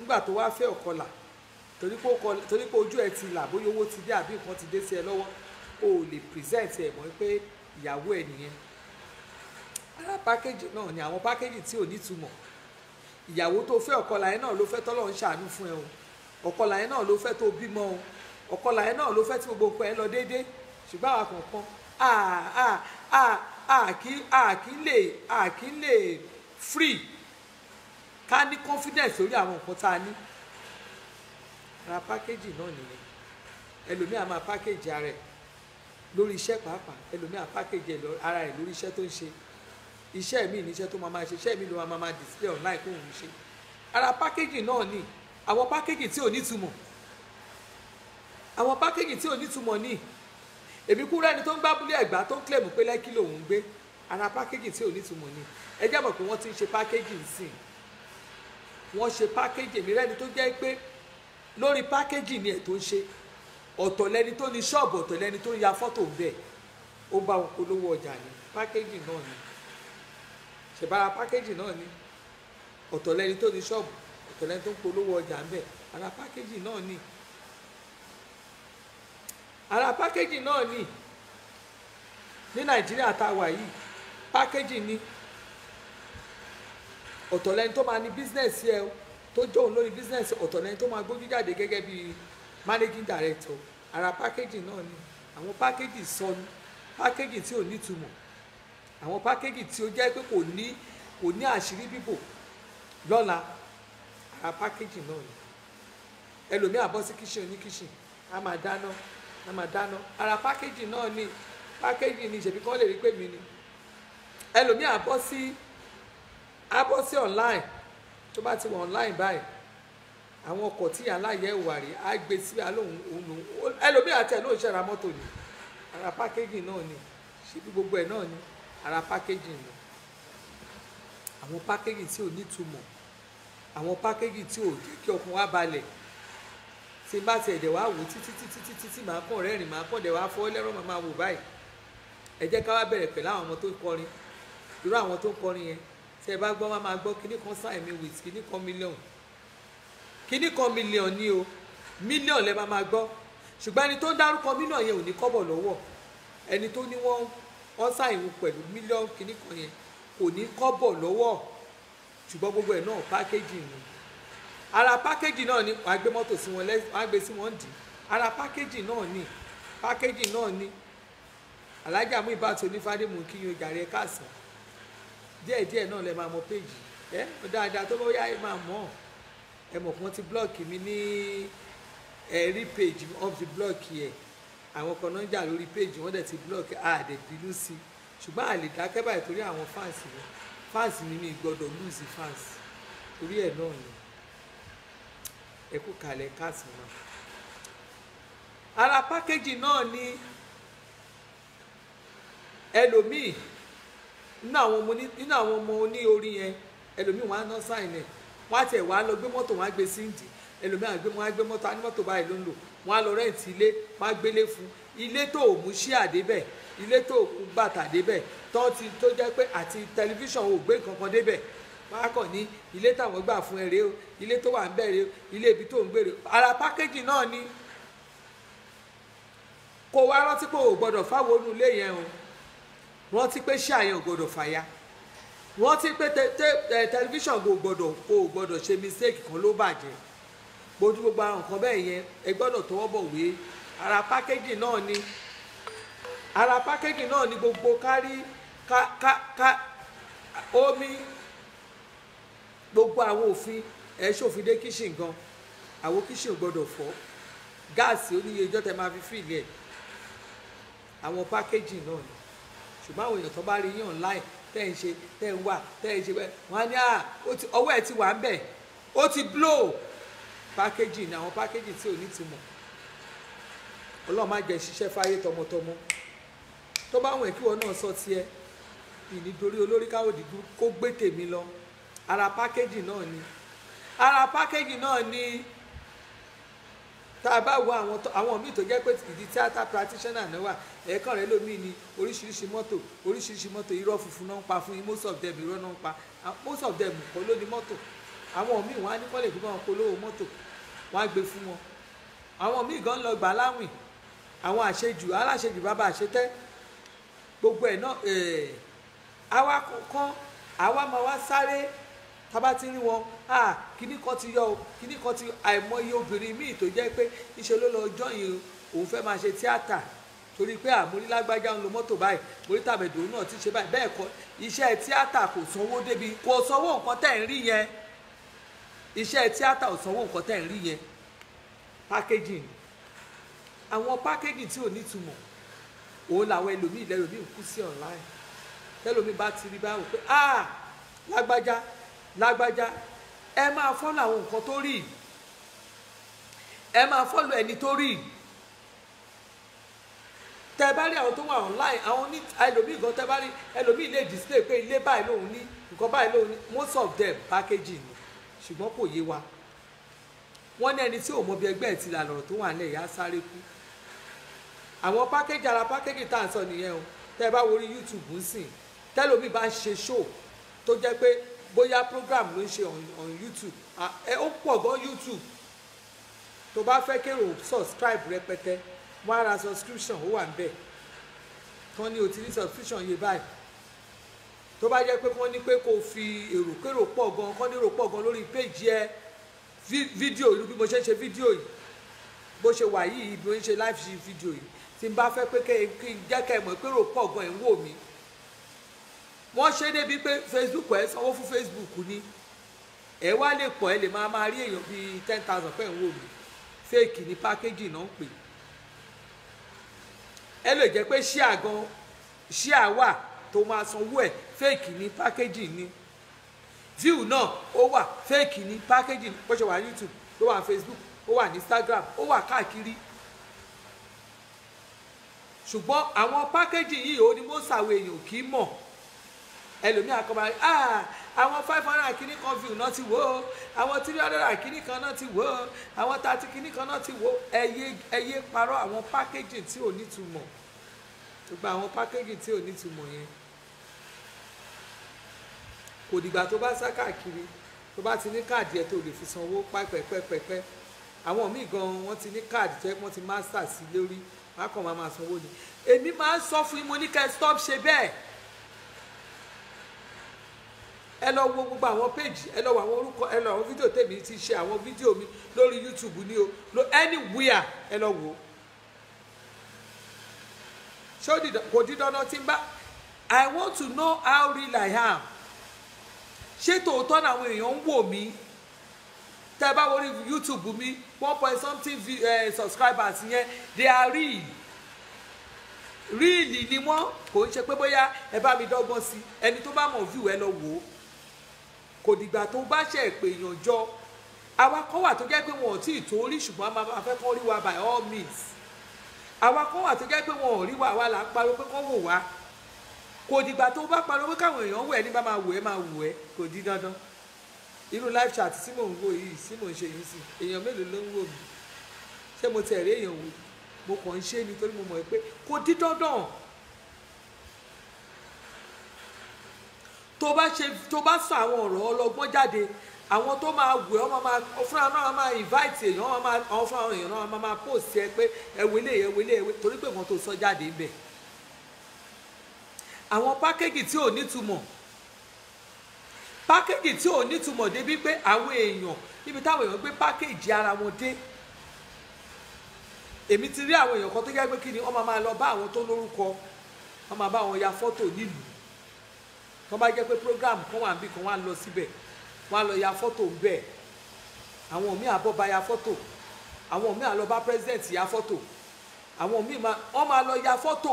Speaker 1: nígbà tó wá fẹ́ ọ̀kọlà torí pé ojú ẹ ti là bóyá owó ti dé àbí nǹkan ti dé sí ẹ lọ́wọ́ o ò lè present ẹ mọ̀ pé ìyàwó ẹ nìyẹn ara pákéjì náà ni àwọn pákéjì tí ò nítumọ̀ ìyàwó tó fẹ́ ọ̀kọlà yẹn náà ló fẹ́ tọ́lọ́ ń ṣàánú fún ẹ o ọ̀kọlà yẹn náà ló fẹ́ tó bímọ o ọ̀kọlà yẹn náà ló fẹ́ tí gbogbo nǹkan ẹ lọ déédé ṣùgbọ́n àwọn kọ̀ọ̀kan a kì í lè free ká ní confidence lórí àwọn nǹkan tá a ní ara pákéjì náà nìyẹn ẹlòmíì á máa pákéjì ara ẹ̀ lórí iṣẹ́ pàápàá ẹlòmíì á pákéjì ara ẹ̀ lórí iṣẹ́ tó ń ṣe iṣẹ́ mi níṣẹ́ tó máa ṣe iṣẹ́ mi ló máa display online kó òun ṣe ara pákéjì náà ni àwọn pákéjì tí ò nítumọ̀ àwọn pákéjì tí ò nítumọ̀ ni èmi kúrò ẹni tó ń gbábúlé Ẹ̀gbá tó ń claim pé Lẹ́kí lòun gbé ara pákéjì tí ò nítumọ̀ ni ẹ jẹ́ mọ̀ pé wọ́n ti ń ṣe pákéjì nsìn wọ́n ṣe pákéjì èmi rẹ́ni tó jẹ́ pé lórí pákéjì ni ẹ̀ tó ń ṣe ọ̀tọ̀ lẹni tó ní ṣọ́ọ̀bù ọ̀tọ̀ lẹni tó ń ya fọ́tò bẹ́ẹ̀ ó bá wọn polówó ọjà ní pákéjì náà ni ṣèbára pákéjì náà ni ọ̀tọ̀ lẹni tó ní ṣọ́ọ̀bù ọ̀tọ̀ lẹni tó ń polówó ọjà ń bẹ̀ ara pákéjì náà ni ara pákéjì náà ni ní Nàìjíríà tá a wà yìí pákéjì ni ọ̀tọ̀ lẹni tó máa ní bísínẹ̀sì ẹ tó jọ òun lórí bísínẹ̀sì ọ̀tọ̀ lẹni tó máa gbójú jáde gẹ́gẹ́ bí managing director ara pákéjì náà ni àwọn pákéjì sọnù pákéjì tí ò nítumọ̀ àwọn pákéjì tí ó jẹ́ pé kò ní àṣírí bíbò lọ́la ara pákéjì náà ni ẹlòmíì á bọ́ sí kíṣìn oníkíṣìn á máa dáná ara pákéjì náà ni pákéjì ni ìṣèbí kan lè rí pé mi ni ẹlòmíì á bọ́ sí online tó bá ti wọ online báyìí àwọn ọkọ̀ tí aláyẹ̀ wà rí á gbé sí alóhùn òun ẹlòmíì àti ẹ̀ ló ń ṣe ra mọ́tò ni ara pákéjì náà ni ṣíbí gbogbo ẹ̀ náà ni ara pákéjì ni àwọn pákéjì tí ò nítumọ̀ àwọn pákéjì tí ò jẹ́ kí ọkàn wa balẹ̀ tí n bá ti ẹ̀dẹ̀ wá wò títí màá kàn rẹ́rìn màá kàn dẹ̀ wá fọ́ lẹ́rọ̀ màá wò báyìí ẹ jẹ́ ká wá bẹ̀rẹ̀ pẹ̀lú àwọn ọmọ tó ń kọrin irú àwọn tó ń kọrin yẹn tí ẹ bá gbọ́ wọn máa gbọ́ kíní kan sign me with kíní kan mílíọ̀nù kíní kan mílíọ̀nù ni o mílíọ̀nù lẹ́ máa gbọ́ ṣùgbọ́n ẹni tó ń dárúkọ mílíọ̀nù yẹn ò ní kọ́bọ̀ lọ́wọ́ ẹni tó ní wọ́n sign pẹ̀lú mílíọ̀nù kíní kan yẹn kò ní kọ́bọ̀ lọ́wọ́ ṣùgbọ́n gbogbo ẹ̀ náà pákéjì ni ara pákéjì náà ni wàá gbé mọ́tò sí wọn wàá gbé sí wọn dì ara pákéjì náà ni alájà mú ìbátan onífádé mú kí yín jàre káàsán díẹ̀díẹ̀ náà lẹ máa mọ péjì dáadáa tó bóyá ẹ máa mọ̀ ẹ mọ̀ kí wọ́n ti blọ́ọ̀kì mi ní ẹ̀rí péjì of the blọ́ọ̀kì ẹ̀ àwọn kan náà ń jà lórí péjì wọ́n dẹ̀ ti blọ́ọ̀kì àdẹ̀ bínú sí ṣùgbọ́n àlè dákẹ́ báyìí torí àwọn fáǹsì mi mi gbọ́dọ̀ lùsì fáǹsì torí ẹ̀ náà ni ẹ kú kalẹ̀ káàsán náà ara pákéjì náà ni ẹlòmíì nínú àwọn ọmọ oní orí yẹn ẹlòmíì wọn á ná sáìn ẹ wọn á tẹ̀ wá lọ gbé mọ́tò wọn á gbé síǹdì ẹlòmíì wọn á gbé mọ́tò á ní mọ́tò báyìí ló ń lò wọn á lọ rẹ́ǹtì ilé wọn á gbélé fún ilé tó ò mú ṣíà débẹ̀ ilé tó ò mú bàtà débẹ̀ tó jẹ́ pé àti tẹlifíṣàn ò gbé kankan débẹ̀ wọn á kàn ní ilé táwọn gbà fún ẹ rèé o ilé tó wà ń bẹ̀ rèé o ilé ibi tó ń gbé rèé o ara pákéjì náà ni kò wá rántí pé ò gbọ́dọ̀ fáwọn onú ilé yẹn o rántí pé ṣáàyàn ò gbọdọ̀ fàya rántí pé tẹlifíṣàn kò gbọdọ̀ ṣe mistake kan ló bàjẹ́ bójú gbogbo àwọn nǹkan bẹ́ẹ̀ yẹn ẹ gbọ́dọ̀ tọwọ́ bọ̀ wé ara pákéjì náà ni gbogbo kárí omi gbogbo àwọn òfin ẹ ṣòfin dé kíṣìn gan àwọn kíṣìn ò gbọdọ̀ fọ́ gáàsì oníye ìjọ tẹ máa fi fìlẹ̀ àwọn pákéjì náà ni ṣùgbọ́n àwọn èèyàn tó bá rí yín online tẹ́ ń ṣe tẹ́ ń wà tẹ́ ń ṣe bẹ́ẹ̀ wọ́n á ní ọwọ́ ẹ̀ ti wà ń bẹ̀ ó ti blow pákéjì ní àwọn pákéjì tí ò ní túmọ̀ ọlọ́run má jẹ́ ṣiṣẹ́ fáyé tọmọtọmọ tó bá wọn ìkíwọ́ náà sọ tiẹ̀ ìnítorí olórí káwọ́dì kó gbé tèmi lọ ara pákéjì náà ni tá a bá wo àwọn míì tó jẹ́ pé ìdí theatre practitioner náà wà ẹ̀ẹ̀kan rẹ̀ lómi ni oríṣiríṣi mọ́tò irọ́ funfun náà ń pa fún yín most of them irọ́ náà ń pa most of them kọ́ ló ní mọ́tò àwọn míì wọ́n á ní kọ́lẹ̀ gbígbọ́n polówó mọ́tò wọ́n á gbé fún wọn àwọn míì gan lọ gbà láwìn àwọn aláṣejù bàbá àṣetẹ́ gbogbo ẹ̀ náà àwa máa wá sáré tábà ti rí wọn kíní kan ti yọ kíní kan ti àìmọye obìnrin míì tó jẹ́ pé iṣẹ́ ló lọ jọyìn òun fẹ́ máa ṣe tíátà torí pé àmúrílágbájá ń lo mọ́tò báyìí mórítàbẹ̀dò náà ti ṣe báyìí bẹ́ẹ̀ kọ́ iṣẹ́ tíátà kò sanwó débi kò sanwó nǹkan tẹ̀ ń rí yẹn iṣẹ́ tíátà ò sanwó nǹkan tẹ̀ ń rí yẹn packaging àwọn packaging tí ò nítumọ̀ òun làwọn ẹlòmíì kú sí online tẹlòmíì bá ti rí báwọn pé lágbájá ẹ máa fọ́lọ̀ àwọn nǹkan tó rí ẹ máa fọ́lọ̀ ẹni tó rí tẹ bá rí àwọn tó wà online àwọn ní ẹlòmíì gan tẹ bá rí ẹlòmíì lè display pé ilé báyìí lòun ní nǹkan báyìí lòun ní most of them packaging ni ṣùgbọ́n kò yé wa wọ́n ní ẹni tí ò mọ bí ẹgbẹ́ ẹ̀ ti là lọ̀rọ̀ tó wà nílẹ̀ yá sáré kú àwọn package ara package tá à ń sọ nìyẹn o tẹ bá wo orí YouTube ń sìn tẹlòmíì bá ń ṣe show tó jẹ́ pé bóyá program ló ń ṣe on YouTube ó pọ̀ gan YouTube tó bá fẹ́ kérò subscribe rẹpẹtẹ wọ́n á ra subscription ó wà ń bẹ̀ tán ní o ti ní subscription yé báyìí tó bá jẹ́ pé wọ́n ní pé kò fi èrò pọ̀ gan kán ní èrò pọ̀ gan lórí péjì ẹ fídíò ìlú bí mo ṣe ń ṣe fídíò yìí bó ṣe wà yìí bí mo ń ṣe live ṣe fídíò yìí tí n bá fẹ́ pé kí n jẹ́ kẹ́ ẹ mọ̀ pé èrò pọ̀ gan ẹ̀ ń wò mí wọ́n ṣe débi pé Facebook ẹ sanwó fún Facebook ni ẹ wá lè pọ̀ ẹ lè máa rí èèyàn bíi 10,000 pẹ́ ń wò mí fake ní packaging náà ń pè ẹ lè jẹ́ pé ṣíà wà tó máa sanwó ẹ̀ fake ní packaging ni view náà ó wà fake ní packaging bó ṣe wà ní YouTube ó wà ní Facebook ó wà ní Instagram ó wà káàkiri ṣùgbọ́n àwọn packaging yìí ó ní mo ṣàwọn èèyàn kì í mọ̀ ẹlòmíà kan máa àwọn 500 kìíní kan view náà ti wò ó àwọn 300 kìíní kan náà ti wò ó àwọn 30 kìíní kan náà ti wò ó ẹyẹ parọ́ àwọn packaging tí ò nítumọ̀ gbogbo àwọn packaging tí ò nítumọ̀ yẹn kò dìgbà tó bá sá káàkiri tó bá ti ní káàdì ẹ tó lè fi sanwó pẹ́pẹ́pẹ́pẹ́ àwọn míì gan wọ́n ti ní káàdì tó yẹ kí wọ́n ti master sí lórí wọ́n á kàn máa sanwó ni èmi máa ń sọ fún yín mo ní kẹ́ stop ṣe bẹ́ẹ̀ ẹ lọ wo gbogbo àwọn péjì ẹ lọ wo àwọn orúkọ ẹ lọ àwọn fídíò tèmi ti ṣe àwọn fídíò mi lórí YouTube ní o anywhere ẹ lọ wò ó ṣó kò di dandan tí ń bá I want to know how real I am ṣé tòótọ́ ni àwọn èèyàn ń wò mí tẹ́ ẹ bá wọlé YouTube mi 1.something subscribers yẹn they are real ni wọ́n kò ń ṣe pé bóyá ẹ bá mi dọ́gbọ́n sí ẹni tó bá mọ̀ view ẹ lọ wò ó kò dìgbà tó bá ṣe pé èèyàn jọ àwa kan wà tó jẹ́ pé wọn ò tí ì tó rí ṣùgbọ́n a máa fẹ́ kán rí wa by all means àwa kan wà tó jẹ́ pé wọn ò rí wa àwa là ń pariwo pé kán wò wá kò dìgbà tó bá pariwo pé káwọn èèyàn wò ẹ́ nígbà máa wò ẹ́ kò di dandan irú live chat tí mò ń wò yìí tí mò ń ṣe yìí sí èèyàn mélòó ló ń wò mí ṣé mo tẹ̀lé èèyàn wò mo kàn ń ṣe nítorí mo mọ̀ pé kò di dandan tó bá sọ àwọn ọ̀rọ̀ ọlọ́gbọ́n jáde àwọn tó máa wẹ̀ ọ́ máa fúnra náà máa invite èèyàn àwọn fúnra èèyàn náà máa post ẹ pé ẹ̀wẹ̀lẹ̀ torí pé wọ́n tó sọ jáde ń bẹ̀ àwọn pákéjì tí ò nítumọ̀ débi pé àwọn èèyàn níbi táwọn èèyàn gbé pákéjì ara wọn dé èmi ti rí àwọn èèyàn kan tó jẹ́ pé kí ni wọ́n máa lọ bá àwọn tó lórúkọ wọ́n máa bá wọn ya fọ́tò nílùú tó bá jẹ́ pé program kan wà níbí kan wà lọ síbẹ̀ wọ́n á lọ ya fọ́tò ń bẹ̀ àwọn míì àbọ̀ bá ya fọ́tò àwọn míì àlọ́ bá president ya fọ́tò àwọn míì wọ́n máa lọ ya fọ́tò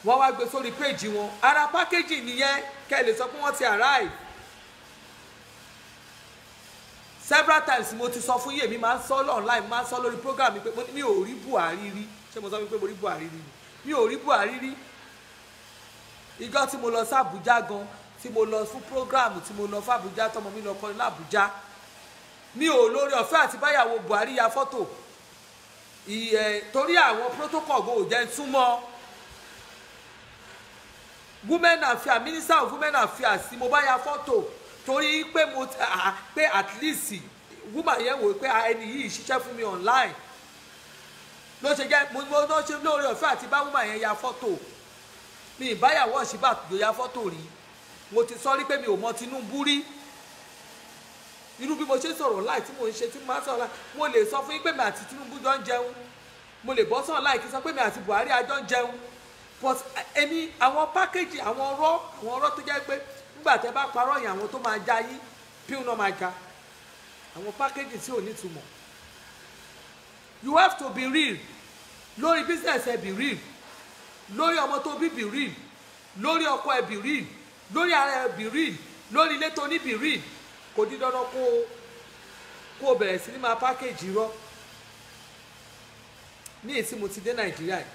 Speaker 1: wọ́n wá gbé sórí péjì wọn ara pákéjì nìyẹn kẹ́ ẹ lè sọ pé wọ́n ti arrive several times mo ti sọ fún yèmí máa ń sọ online máa ń sọ lórí program mi pé mi ò rí Buhari rí ṣé mo sọ pé mo rí Buhari rí mi ò rí Buhari rí ìjọ tí mo lọ sí Àbújá gan tí mo lọ fún program tí mo lọ fún Àbújá tọmọ mi lọ kọrin ní Àbújá mi ò lórí ọ̀fẹ́ àti báyàwó Buhari ya fọ́tò torí àwọn protocol go jẹ́ túmọ̀ women affairs minister of women affairs tí mo bá ya fọ́tò torí pé pé at least woman yẹn wò pé ẹni yìí ṣiṣẹ́ fún mi online ló ṣe jẹ́ mo lọ ṣe lórí ọ̀fẹ́ àti bá woman yẹn ya fọ́tò mi ìbáyàwó ọ̀ṣìbà tó ya fọ́tò rí mo ti sọ rí pé mi ò mọ Tinubu rí irú bí mo ṣe sọ̀rọ̀ láì tí mo ń ṣe tí mo máa sọ̀rọ̀ láì mo lè sọ fún yín pé mi àti Tinubu jọ ń jẹun mo lè bọ́ sọ̀rọ̀ láì kí sọ pé mi àti Buhari àjọ ń jẹun but èmi àwọn pákéjì àwọn ọ̀rọ̀ tó jẹ́ pé nígbà tẹ́ bá parọ́ yẹn àwọn tó máa já yín píùn náà máa já àwọn pákéjì tí ò nítumọ̀ you have to be real lórí business ẹ be real lórí ọmọ tó bí be real lórí ọkọ ẹ be real lórí ara ẹ be real lórí ilé tó ní be real kò di dandan kó o bẹ̀rẹ̀ sí ní máa pákéjì rọ ní èsì mo ti dé Nàìjíríà yìí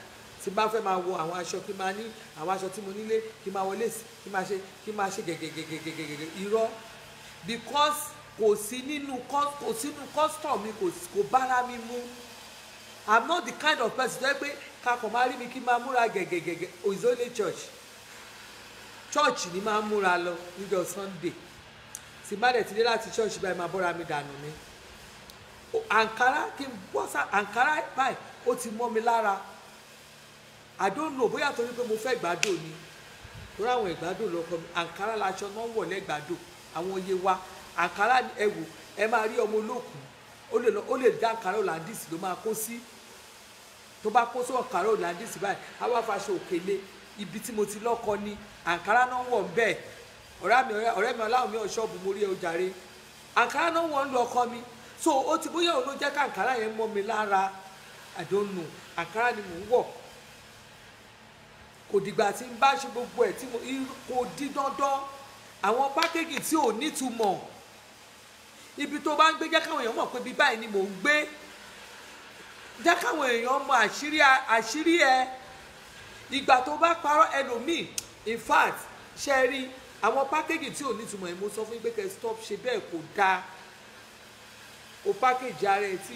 Speaker 1: tí bá fẹ́ máa wọ àwọn aṣọ kí máa ní àwọn aṣọ tí mo nílé kí máa wọlé sí kí máa ṣe gẹ̀gẹ̀gẹ̀gẹ̀gẹ̀ irọ́ because kò sínú custom mi kò bára mi mú I'm not the kind of person tó yẹ pé kakọ̀ máa rí mi kí máa múra gẹ̀gẹ̀gẹ̀gẹ̀ Òzòlè church ni máa múra lọ níjọ́ Sunday tí bá dẹ̀ ti dé láti church báyìí máa bọ́ra mi dànù ni Ankara kí n bọ́ sá Ankara báyìí ó ti mọ́ mi lára I don't know bóyá torí pé mo fẹ́ gbádùn ni torí àwọn ìgbádùn lọ́kọ mi Ankara laṣọ náà wọ̀ lẹ́gbàdùn àwọn oyè wa Ankara ẹ̀wò ẹ máa rí ọmọ olókùn ó lè dá Ankara Hollandis ló máa kó sí tó bá kó sọ Ankara Hollandis báyìí á wá faṣọ òkèlè ibi tí mo ti lọ́kọ ni Ankara náà wọ̀ ń bẹ́ẹ̀ ọ̀rẹ́ mi ọláwọ̀ mi ọ̀ṣọ́ọ̀bù mo rí ẹ ojàre Ankara náà wọ̀ ń lọ ọkọ mi so ó ti bóyá òun ló jẹ́ ká Ankara yẹn mọ́ mi lára I don't know Ankara ni mò ń wọ̀ kò dìgbà tí n bá ṣe gbogbo ẹ̀ tí kò di dandan àwọn pákéjì tí ò nítumọ̀ ibi tó bá ń gbé jẹ́ káwọn èèyàn mọ̀ pé bí báyìí ni mò ń gbé jẹ́ káwọn èèyàn mọ àṣírí ẹ ìgbà tó bá parọ́ ẹlòmíì in fact ṣe rí àwọn pákéjì tí ò nítumọ̀ yìí mo sọ fún yín pé kẹ́ stop ṣe bẹ́ẹ̀ kò dáa o pákéjì ara ẹ tí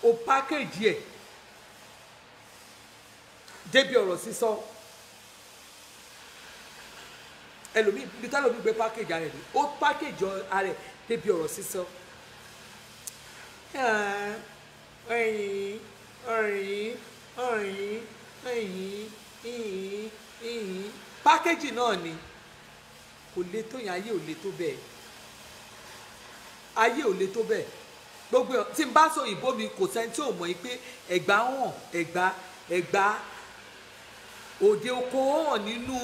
Speaker 1: o pákéjì ẹ débi ọ̀rọ̀ sísọ ẹlòmíì bí tálòmíì gbé pákéjì ara ẹ ní o pákéjì ara ẹ débi ọ̀rọ̀ sísọ pákéjì náà ni kò le tó yẹn ayé ò le tó bẹ́ẹ̀ ayé ò le tó bẹ́ẹ̀ gbogbo tí n bá sọ òyìnbó mi kò sẹ́ni tí ò mọ̀ yín pé ẹ̀gbá hàn ẹ̀gbá òde oko hàn nínú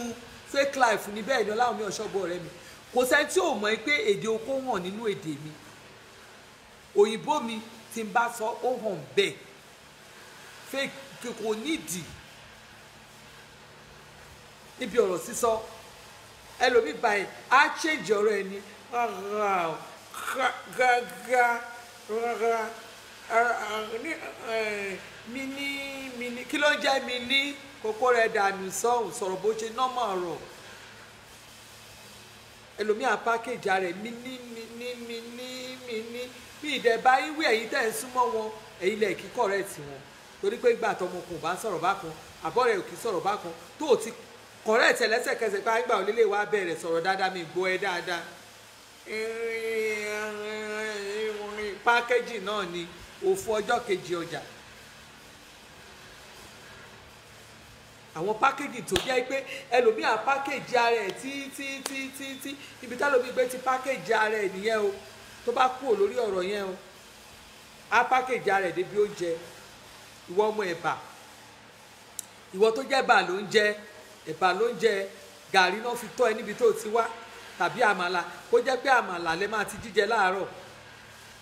Speaker 1: fake life ní bẹ́ẹ̀ ni ọláwọ̀n mi ọ̀ṣọ́bọ̀ ọ̀rẹ́ mi kò sẹ́ni tí ò mọ̀ yín pé èdè oko hàn nínú èdè mi òyìnbó mi tí n bá sọ ó hàn bẹ́ẹ̀ fake kò nídìí níbi ọ̀rọ̀ sísọ ẹlòmíì báyìí á change ọ̀rọ̀ ẹni mini kí ló ń jẹ́ mini kókó rẹ̀ dànù sọ̀rọ̀ bó ṣe nọ́mọ̀ ọ̀rọ̀ ẹlòmíì á package rẹ̀ mini bí ìdẹ̀bá ìwé ẹ̀yìn tẹ̀ ń súnmọ́ wọn ẹ̀yìn lẹ̀ kí correct wọn torí pé ìgbà tọmọkùn bá sọ̀rọ̀ bákan àbọ̀ rẹ̀ ò kì í sọ̀rọ̀ bákan tó o ti correct lẹ́sẹ̀kẹsẹ̀ pé àgbà òlélẹ̀ wa bẹ̀rẹ̀ sọ̀rọ̀ dáadáa mi gbọ́ ẹ dáadáa pákéjì náà ni òfò ọjọ́ kejì ọjà àwọn pákéjì tó jẹ́ pé ẹlòmíà pákéjì ara ẹ̀ tí ibi tálòmí gbé ti pákéjì ara ẹ̀ nìyẹn o tó bá kúrò lórí ọ̀rọ̀ yẹn o á pákéjì ara ẹ̀ débi oúnjẹ ìwọ ọmọ ẹ̀bà ìwọ tó jẹ́ ẹ̀bà ló ń jẹ gàrí náà fi tọ́ ẹ níbi tó ti wá tàbí àmàlà kó jẹ́ pé àmàlà lẹ máa ti jíjẹ láàárọ̀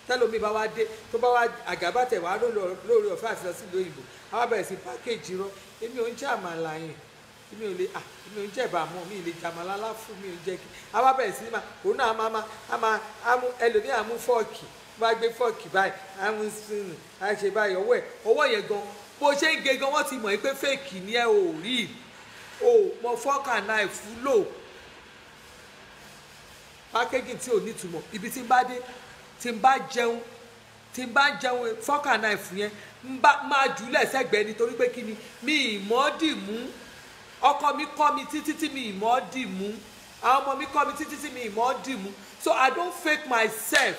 Speaker 1: tẹ́lómi bá wá dé tó bá wá àgàbàtẹ̀ wá lórí ọ̀fẹ́ àti lọ sí ìlú òyìnbó a wá bẹ̀rẹ̀ sí pákéjì rọ èmi ò ń jẹ àmàlà yẹn èmi ò ń jẹ ìbámu mi ì lè jẹ àmàlà láfù mi ò ń jẹ kí a wá bẹ̀rẹ̀ sí ní òun náà àmú ẹlòmíì àmú fọ́ọ̀kì bá gbé fọ́ọ̀kì báyìí àmú sínú àṣẹ báyìí ọwọ́ yẹn gan bó ṣe ń ge gan wọ́n ti mọ̀ pé fẹ́ẹ̀kì ni ẹ ò rí o mọ fọ́ọ̀kì àná ìfúlò pákéjì tí ò nítumọ̀ ibi tí ń bá dé tí n bá jẹun fọ́ọ̀kì àná ìfún yẹn máa jùlẹ̀ sẹ́gbẹ̀ẹ́ nítorí pé kí ni mi ìmọ̀ dì mú ọkọ mi kọ́ mi títí tí mi ìmọ̀ dì mú àwọn ọmọ mi kọ́ mi títí tí mi ìmọ̀ dì mú so I don't fake myself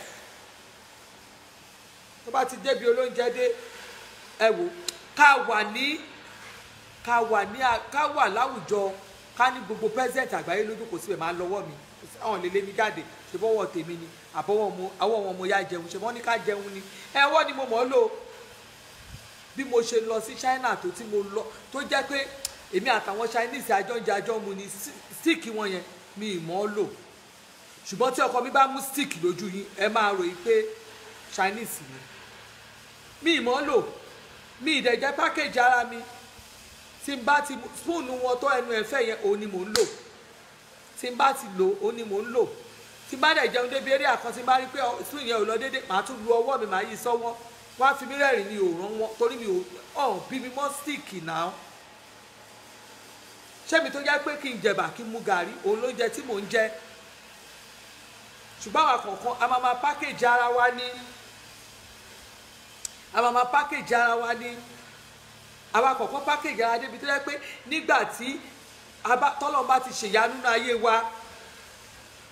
Speaker 1: tó bá ti débi olóúnjẹ dé ẹ wò ká wà láwùjọ ká ní gbogbo president àgbáyé lójú kò síbẹ̀ máa lọ́wọ́ mi àwọn lè lé mi jáde ṣe bọ́wọ́ tèmi ni àbọ̀wọ́ àwọn ọmọ ya jẹun ṣe wọ́n ní ká jẹun ni ẹ̀wọ́ ni mo mọ̀ ọ́ lò bí mo ṣe lọ sí China tó tí mo lọ tó jẹ́ pé èmi àtàwọn Chinese àjọ mu ni stick wọn yẹn mi ì mọ̀ ọ́ lò ṣùgbọ́n tí ọkọ mi bá mú stick lójú yín ẹ máa ròyìn pé Chinese ni mi ì mọ̀ ọ́ lò mi ì dẹ̀ jẹ́ package ara mi tí n bá ti spoon wọn tó ẹnu ẹ̀fẹ́ yẹn òun ni mò ń lò tí n bá ti lò òun ni mò ń lò tí n bá dẹ̀ jẹun débi eré àkàn tí n bá rí pé spoon yẹn ò lọ déédéé màá tún lu ọwọ́ mi màá yí sọ́wọ́ wọ́n á fi mí rẹ́rìn ní òòrùn wọn torí mi ò bí mi mọ́ stick náà ṣé mi tó jẹ́ pé kí n jẹ̀bà kí n mu gàrí òun ló ń jẹ tí mò ń jẹ ṣùgbọ́n àwọn kọ̀ọ̀kan a máa ma package ara wa ní àwọn kọ̀ọ̀kan package ara débi tó jẹ́ pé nígbà tí tọ́lọ́run bá ti ṣèyanu nínú ayé wa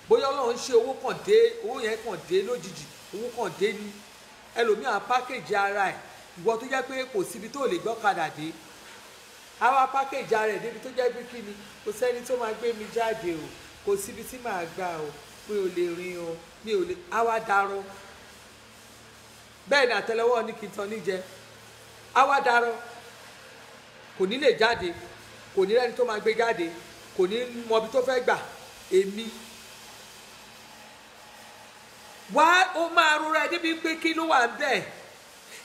Speaker 1: bóyá Ọlọ́run ṣe owó yẹn kàn dé lójijì owó kàn dé ní ẹlòmíràn package ara ẹ̀ ìwọ tó jẹ́ pé kò síbi tó lè gbọ́kadà dé àwa package ara ẹ̀ débi tó jẹ́ pé kí ni kò sẹ́ni tó máa gbé mi jáde o kò síbi tí màá gbà o mi ò lè rìn o mi ò lè àwa darọ bẹ́ẹ̀ ni àtẹ́lẹwọ́ ní kí n tan níjẹ àwa darọ kò ní lè jáde kò ní rẹ́ni tó máa gbé jáde kò ní mọbi tó fẹ́ gbà èmi wá ó máa rora ẹ débi pé kí ló wà bẹ́ẹ̀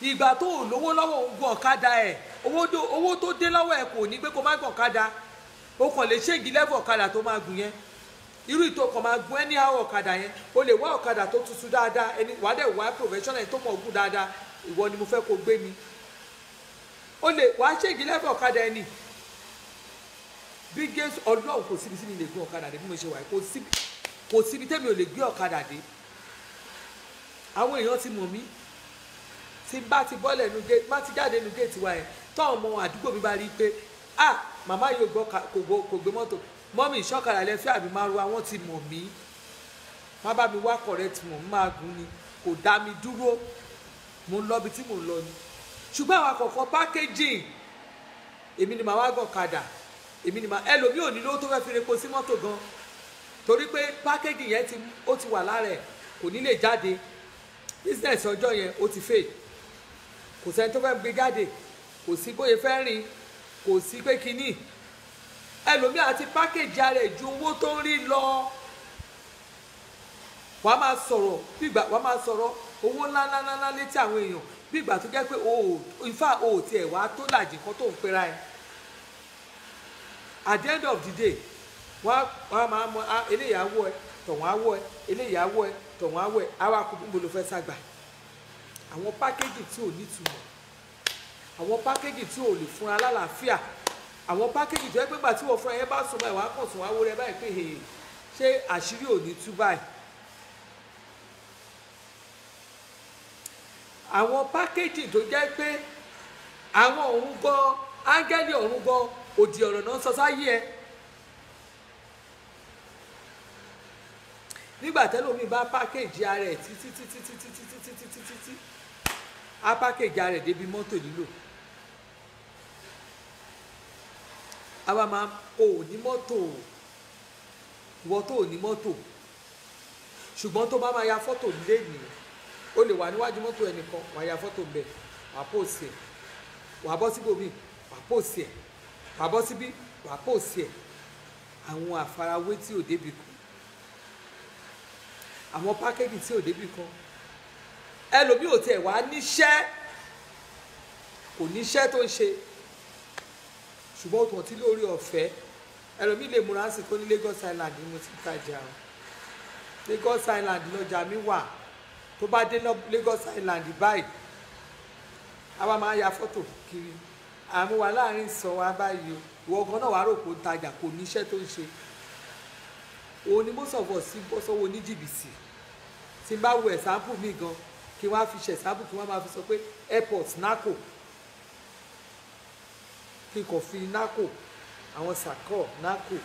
Speaker 1: ìgbà tó ò lówó lọ́wọ́ òun gun ọ̀kadà ẹ̀ owó tó dé lọ́wọ́ ẹ̀ kò ní pé kó má gun ọ̀kadà ó kàn lè ṣéègì lẹ́fọ̀ ọ̀kadà tó máa gùn yẹn irú ìtòkàn máa gun ẹni àwọn ọ̀kadà yẹn o lè wá ọ̀kadà tó tutù dáadáa ẹni wàá dẹ̀ wá professional tó mọ̀ gùn dáadáa ìwọ ni mo fẹ́ kó gbé mi o lè wá ṣéègì lẹ́fọ̀ ọ̀kadà ẹni bí Jésù Ọlọ́run kò síbi síbi lè gun ọ̀kadà dé bí mo ṣe wà kò síbi tẹ́mi ò lè gbé ọ̀kadà dé àwọn èèyàn ti mọ̀ mí tí bá ti bọ́lẹ̀ nu gate má ti jáde nu gate wa yẹn tọ́ ọmọ àdúgbò mi bá rí i pé màmá yóò gbọ́ kò gbé mọ́tò mọ́mí ìṣọ́kadà lẹ́fẹ́ àbí márùwá wọ́n ti mọ̀ mí má bá mi wá correct mọ̀ máa gùn ni kò dá mi dúró mo ń lọ bí tí mo ń lọ ni ṣùgbọ́n àwọn àkọ́kọ́ packaging èmi ni màá wá gàn kadà èmi ni màá ẹlòmíì ò ní lówó tó fẹ́ fi repo sí mọ́tò gan torí pé packaging yẹn ó ti wà lára ẹ̀ kò ní lè jáde business ọjọ́ yẹn ó ti fail kò sẹ́ni tó fẹ́ gbé jáde kò sí bóyá fẹ́ rìn kò sí pé kínní ẹlòmíì àti package ara ẹ̀ ju owó tó ń rí lọ wàá máa sọ̀rọ̀ bígbà wàá máa sọ̀rọ̀ owó ńláńláńlá létí àwọn èèyàn bígbà tó jẹ́ pé ifá o tiẹ̀ wá tó làjì kan tó ń pera ẹ̀ at the end of the day wọ́n á máa mọ eléyàwó ẹ̀ tọ̀wọ́n àwọ̀ ẹ̀ eléyàwó ẹ̀ tọ̀wọ́n àwọ̀ ẹ̀ àwa kò gbogbo ló fẹ́ ságbà àwọn pákéjì tí ò nítumọ̀ àwọn pákéjì tí ò lè fúnra lálàáfíà àwọn pákéjì tó yẹ pé gbà tí wọ́n fúnra yẹn bá sùn báyìí wàá kàn sùn wàá wó rẹ báyìí pé ṣé àṣírí ò ní tú báyìí àwọn pákéjì tó jẹ́ pé àwọn ọ̀run gan áńgẹ́lì ọ̀run gan òdì ọ̀rọ̀ náà sọ sáyé ẹ nígbà tẹ́lómi bá pákéjì ara ẹ̀ títí á pákéjì ara ẹ̀ débi mọ́tò lílò àwa máa ò ní mọ́tò ìwọ tó ò ní mọ́tò ṣùgbọ́n tó bá máa ya fọ́tò nílé nìyẹn o lè wà níwájú mọ́tò ẹnìkan wàá ya fọ́tò ń bẹ̀ wàá pòsì ẹ̀ wàá bọ́ síbòmí wàá pòsì ẹ̀ wàá bọ́ síbí wàá pòsì ẹ̀ àwọn àfarawé tí ò débi kan àwọn pákéjì tí ò débi kan ẹlòmíì ò tiẹ̀ wá níṣẹ́ kò níṣẹ́ tó ń ṣe ṣùgbọ́n òtún ọtí lórí ọ̀fẹ́ ẹlòmíì lè múra sí kó ní Lagos Island ni mo ti tajà o Lagos Island lọ́jà mi wà tó bá dé Lagos Island báyìí àwa máa ya fọ́tò kiri àmúwa láàrin sọ wa báyìí o ìwọ gan náà wàá rò kó tajà kò níṣẹ́ tó ń ṣe òun ni mo sọ̀bọ̀ sí bọ́ sọ́wọ́ ní jìbìtì tí n bá wo ẹ̀sáǹpù mi gan kí wọ́n á fi ṣe ẹ̀sáǹpù kí wọ́n máa fi sọ pé airport naco kí n kàn fi naco àwọn sàkọ́ naco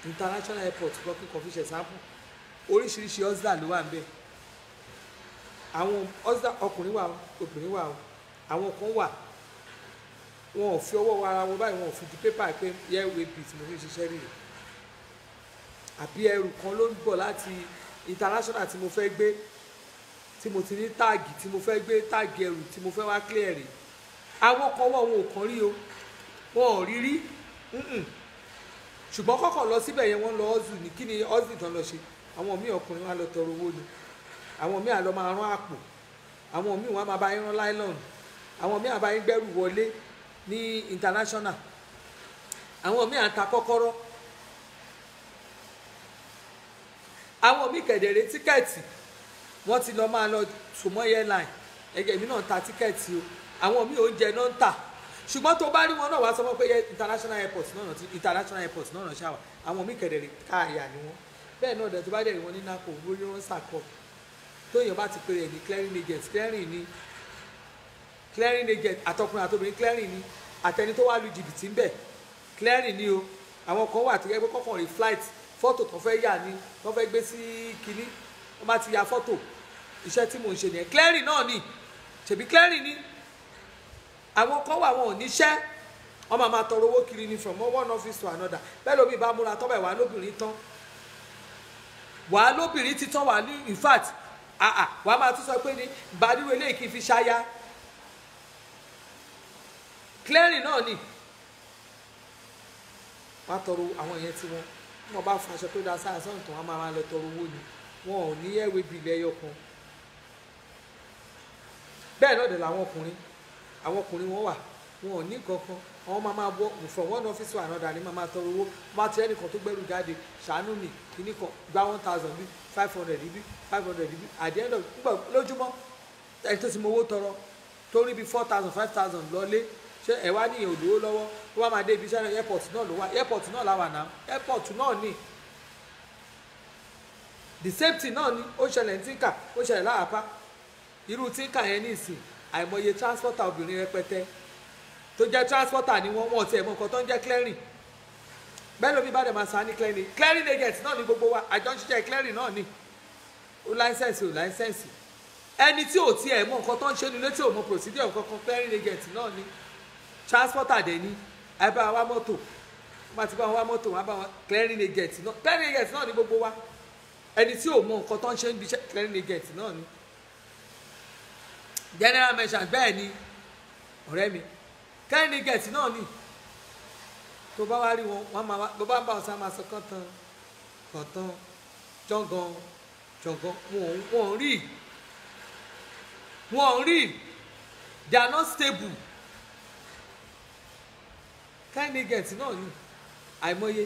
Speaker 1: international airport gan kí n kàn fi ṣe ẹ̀sáǹpù oríṣiríṣi ọ́sdà ló wà ń bẹ̀ àwọn ọ́sdà ọkùnrin wà obìnrin wà àwọn kan wà wọn ò fi ọwọ́ ara wọn báyìí wọn ò fi di pépà pé airway bit mo fi ṣiṣẹ́ rí rẹ̀ àbí ẹrù kan ló ń bọ̀ láti international tí mo fẹ́ gbé tí mo ti ní táàgì tí mo fẹ́ gbé táàgì ẹrù tí mo fẹ́ wá clear rẹ̀ àwọn kan wọ̀ wọn ò kàn rí o wọn ò rí rí ṣùgbọ́n kọ́kọ́ lọ síbẹ̀ yẹn wọ́n lọ ọ́zù ní kí ni ọ́zù tán lọ ṣe àwọn míì ọkùnrin wa lọ tọrọ owó ni àwọn míì àlọ́ máa rán àpò àwọn míì wọn máa bá yín rán láìlọ́ọ̀nù àwọn míì àbá yín gbẹ́rù wọlé ní international àwọn míì àta kọ́kọ́rọ́ àwọn míì kẹ̀dẹ̀rẹ̀ tíkẹ́ẹ̀tì wọ́n ti lọ máa lọ sùnmọ́ airline ẹ̀gẹ̀ mi náà ta tíkẹ́ẹ̀tì o àwọn míì oúnjẹ náà ń tà ṣùgbọ́n tó bá rí wọn náà wá sọ pé international airport náà ṣàwà àwọn míì kẹ̀dẹ̀rẹ̀ káàyà ni wọ́n bẹ́ẹ̀ náà dẹ̀ tó bá dẹ̀ rí wọn ní naco lórí wọn sàkọ́ tó èèyàn bá ti pèrè ní clearing agent clearing agent àtọkùnrin àtobìnrin clearing ni àtẹni tó wá lu jìbìtì ń bẹ̀ clearing ni o àwọn kan wà tó yẹ pé kọ́kàn rí flight fọ́tò tó fẹ́ yà ni wọ́n fẹ́ gbé sí kinní wọ́n bá ti ya fọ́tò iṣẹ́ tí mò ń ṣe nìyẹn clearing náà ni ṣèbí clearing ni àwọn kan wà wọn ò níṣẹ́ wọ́n máa tọrọ owó kiri ni from one office to another bẹ́ẹ̀ lómi bá múra tọ́ báyìí wà lóbìnrin tán wà lóbìnrin ti tán wà ní in fact wà máa tún sọ pé ní ìbádúró eléyìí kì í fi ṣáyá clearing náà ni wọ́n á tọrọ àwọn yẹn tí wọ́n bá faṣọ tó da sáà sọ́nù tó wọ́n máa lọ tọrọ owó ni wọn ò ní ẹ̀wé bilẹ̀ ẹyọ kan bẹ́ẹ̀ náà dẹ̀ làwọn ọkùnrin wọn wà wọn ò ní kankan àwọn máa bọ from one office to another ní máa tọrọ owó máa tẹ ẹnìkan tó gbẹ́rù jáde ṣàánú mi kìíní kan gba 1,000 bí 500 bí 500 bí at the end of gbọ́ lójúmọ́ ẹni tó ti mọ owó tọrọ tó rí bí 4,000 5,000 lọlé ṣé ẹ wá níyẹn òdòwó lọ́wọ́ tó wá máa dé ibi iṣẹ́ airport náà ló wá airport náà láwà náà airport náà ní the same thing náà ni ó ṣẹlẹ̀ ní tínkà ó ṣẹlẹ̀ láàpá irú tínkà yẹn ní ìsìn àìmọye transporter obìnrin rẹpẹtẹ tó jẹ́ transporter ni wọ́n ti ẹ̀ mọ nǹkan tó ń jẹ́ clearing bẹ́ẹ̀ lómi bá dẹ̀ máa san ní clearing agent náà ni gbogbo wa àjọ ń ṣiṣẹ́ clearing náà ni ó láísẹ̀nsì ò láísẹ̀nsì ẹni tí ò tiẹ̀ mọ nǹkan tó ń ṣe nílé tí ò mọ procedure kankan clearing agent náà ni transporter dẹ̀ ni ẹ bá wa mọ́tò wọ́n ti bá wa mọ́tò wọ́n bá wa clearing agent náà ni gbogbo wa ẹni tí ò mọ nǹkan tó ń ṣe níbi iṣẹ́ clearing agent náà ni general merchant bẹ́ẹ̀ ni ọ̀rẹ́ mi clearing agent náà ni tó bá wá rí wọn wọn máa bó bá ń bá wọn sá máa sọ kọ́ntàn jọ̀ngàn wọn ò rí they are not stable clearing agent náà ni àìmọye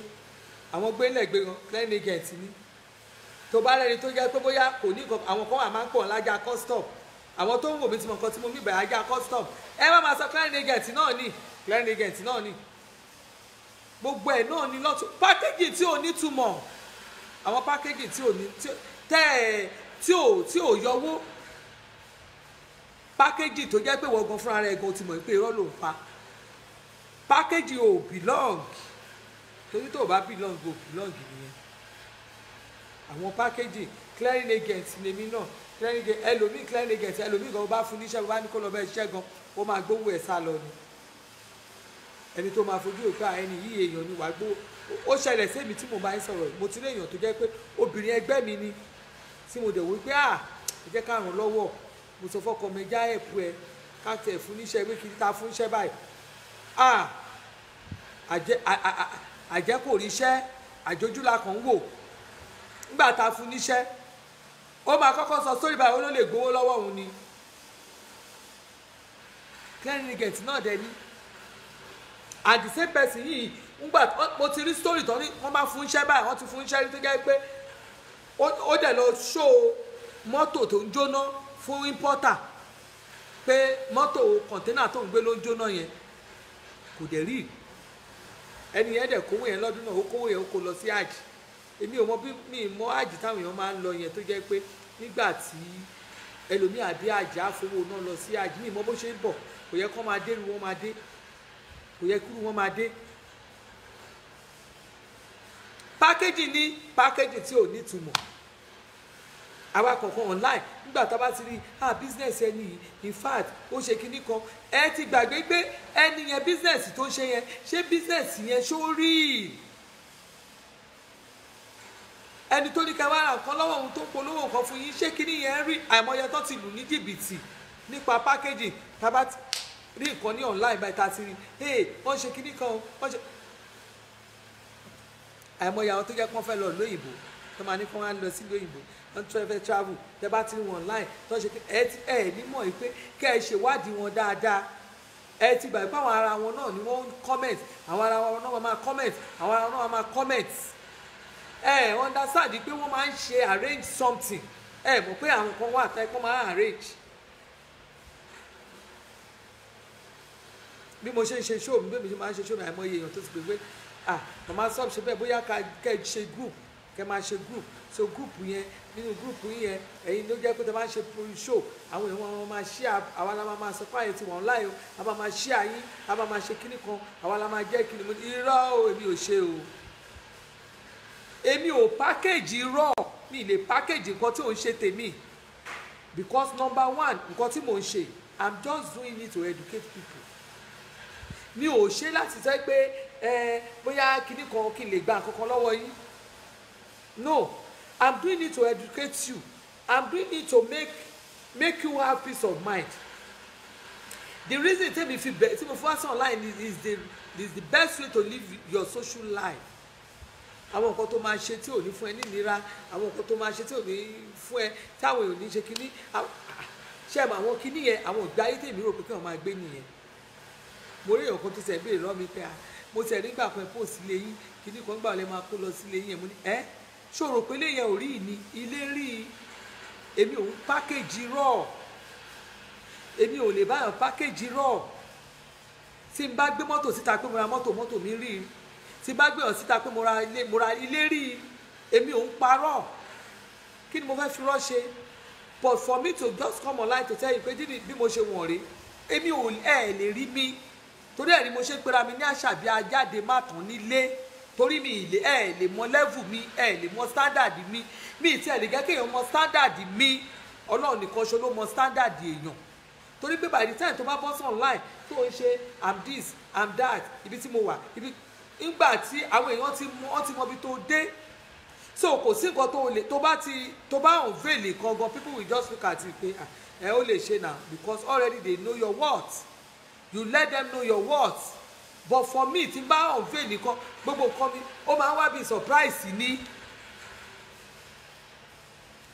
Speaker 1: àwọn gbélẹ̀gbé wọn clearing agent ni tó bá rẹni tó jẹ́ pé bóyá kò ní nǹkan àwọn kan wà máa ń pọ̀ lájà custom àwọn tó ń wò mí ti mọ nǹkan tí mo mí bẹ̀rẹ̀ ajá custom ẹ má máa sọ clearing agent náà ni clearing agent náà ni gbogbo ẹ̀ náà ni lọ́tún pákéjì tí ò ní túmọ̀ àwọn pákéjì tí ò ní tí ò yọwó pákéjì tó jẹ́ pé wọ́n gan fúnra rẹ̀ gan ti mọ̀ pé irọ́ ló ń pa pákéjì ò belong torí tó o bá belong ò belong nìyẹn àwọn pákéjì clearing agent lèmi náà clearing agent ẹlòmíì clearing agent ẹlòmíì gan bá fún níṣẹ́ bá ní kó lọ bẹ́ẹ̀ ṣiṣẹ́ gan ó máa gbówó ẹ̀ sá lọ ni ẹni tó máa fojú òkú ẹni yìí èèyàn ni wàá gbó ó ṣẹlẹ̀ sí èmi tí mo bá ń sọ̀rọ̀ mo ti rí èèyàn tó jẹ́ pé obìnrin ẹgbẹ́ mi ni tí mo dẹ̀ wí pé ẹ jẹ́ ká ràn lọ́wọ́ mo sọ fọ́kọ mi já ẹ̀pù ẹ ká tẹ̀ fún níṣẹ́ pé kí n ta fún iṣẹ́ báyìí àjẹ́ kò ríṣẹ́ àjòjúlá kan wò nígbà tá a fún níṣẹ́ ó máa kọ́kọ́ sọ sórí báyìí ó ló lè gbowó lọ́wọ́ òun ni clearing agent náà dẹ̀ ní and the same person yìí ngbà mo ti rí story tán ní wọ́n máa fún iṣẹ́ báyìí wọ́n ti fún iṣẹ́ rí tó jẹ́ pé ó dẹ̀ lọ show mọ́tò tó ń jóná fún importer pé mọ́tò kọ̀ńténà tó ń gbé ló ń jóná yẹn kò dẹ̀ rí ẹni yẹn dẹ̀ kówó yẹn lọ́dún náà ó kówó yẹn ó kó lọ sí àjì èmi ò mọ bí mi mọ àjì táwọn èèyàn máa ń lọ yẹn tó jẹ́ pé nígbà tí ẹlòmíì àdé àjì àfowó náà lọ sí àjì mi mọ bó ṣe ń bọ̀ kò yẹ kó máa dé irú wọn máa dé kò yẹ kúrú wọn máa dé pákéjì ní pákéjì tí ò ní túmọ̀ àwa kọ̀ọ̀kan online nígbà tá a bá ti rí business ẹni yìí in fact ó ṣe kinní kan ẹ ti gbàgbé pé ẹni yẹn business tó ń ṣe yẹn ṣé business yẹn ṣó rí ẹni tó ní ká wá ra nǹkan lọ́wọ́ òun tó ń polówó nǹkan fún yín ṣé kinní yẹn rí àìmọye tó ti lù ní jìbìtì nípa pákéjì tá a bá rí nǹkan ní online báyìí tá a ti rí wọ́n ṣe kinní kan wọ́n ṣe àìmọye àwọn tó jẹ́ kó fẹ́ lọ lóyìnbó tó máa ní kó wá lọ sí lóyìnbó wọ́n tún fẹ́ travel tẹ́ bá ti rí wọn online tó ṣe ẹ nímọ̀ yìí pé kẹ́ ẹ ṣèwádìí wọn dáadáa ẹ ti gbà pé àwọn ara wọn náà ni wọ́n ń comment àwọn ara wọn náà máa comment àwọn ara wọn náà máa comment ẹ understand pé wọ́n máa ń ṣe arrange something ẹ mọ̀ pé àwọn kan wà tẹ́ kó máa arrange bí mo ṣe ń ṣe show mi bí mo ṣe máa ń ṣe show mi àìmọye èèyàn tó ti pè pé màmá sọ́ọ̀bù ṣe bẹ́ẹ̀ bóyá kẹ́ ẹ ṣe group kẹ́ máa ṣe group so group yẹn nínú group yẹn ẹ̀yin ló jẹ́ pé tẹ́ bá ń ṣe show àwọn èèyàn wọn máa share àwa la máa sọ fún àyè tí wọ́n láyò a máa máa share yín a máa máa ṣe kíní kan àwa la máa jẹ́ kíní mo irọ́ o èmi ò ṣe o èmi ò package irọ́ mi lè package nǹkan tí ò ń ṣe tèmi because number one nǹkan tí mò ń ṣe I'm just doing it to educate people mi ò ṣe láti sẹ́ pé bóyá kíní kan kí n lè gba nǹkan kan lọ́wọ́ yín no I'm doing it to educate you I'm doing it to make you have peace of mind the reason tí mo fi wá sí online is the best way to live your social life àwọn nǹkan tó máa ṣe tí ò ní fún ẹ ní ìnira àwọn nǹkan tó máa ṣe tí ò ní fún ẹ táwọn èèyàn ní ṣe kíní ṣé ẹ mọ àwọn kinní yẹn àwọn ìgbé ayé tèmi rò pé kí wọ́n máa gbé nìyẹn. Mo rí èèyàn kan tó ṣe béèrè lọ́wọ́ mi pé mo ti rí gbà pé post ilé yín kinní kan gbà lẹ́ máa kó lọ sí ilé yín. Mo ní ṣòro pé ilé yẹn ò rí ìní ilé rí èmi òun pákéjì rọ̀ èmi ò lè báyọ̀ pákéjì rọ̀ tí n bá gbé mọ́tò síta pé mo ra mọ́tò mi rí tí n bá gbé ọ̀ síta pé mo ra ilé rí èmi òun parọ́ kí ni mo fẹ́ fi rọ́ ṣe. But for me to just come online to tell you pé dídì bí mo ṣe wọ̀n rí èmi ò lè rí mi torí ẹ̀ ni mo ṣe pera mi ní àṣàbí ajáde má tán nílé torí mi lè mọ level mi lè mọ standard mi tí ẹ lè gẹ́ kéèyàn mọ standard mi Ọlọ́run nìkan ṣo ló mọ standard èèyàn torí pé by the time tó bá bọ́ sí online tó ń ṣe I'm this I'm that ibi tí mo wà ibi nígbà tí àwọn èèyàn ti mọ ibi tó dé so kò sí nǹkan tó lè tó bá unveil nǹkan gan people will just look at it pé ó lè ṣe now because already they know your worth you let them know your worth but for me tí n bá unveil nǹkan gbogbo nǹkan mi ó máa ń wá bí surprise ní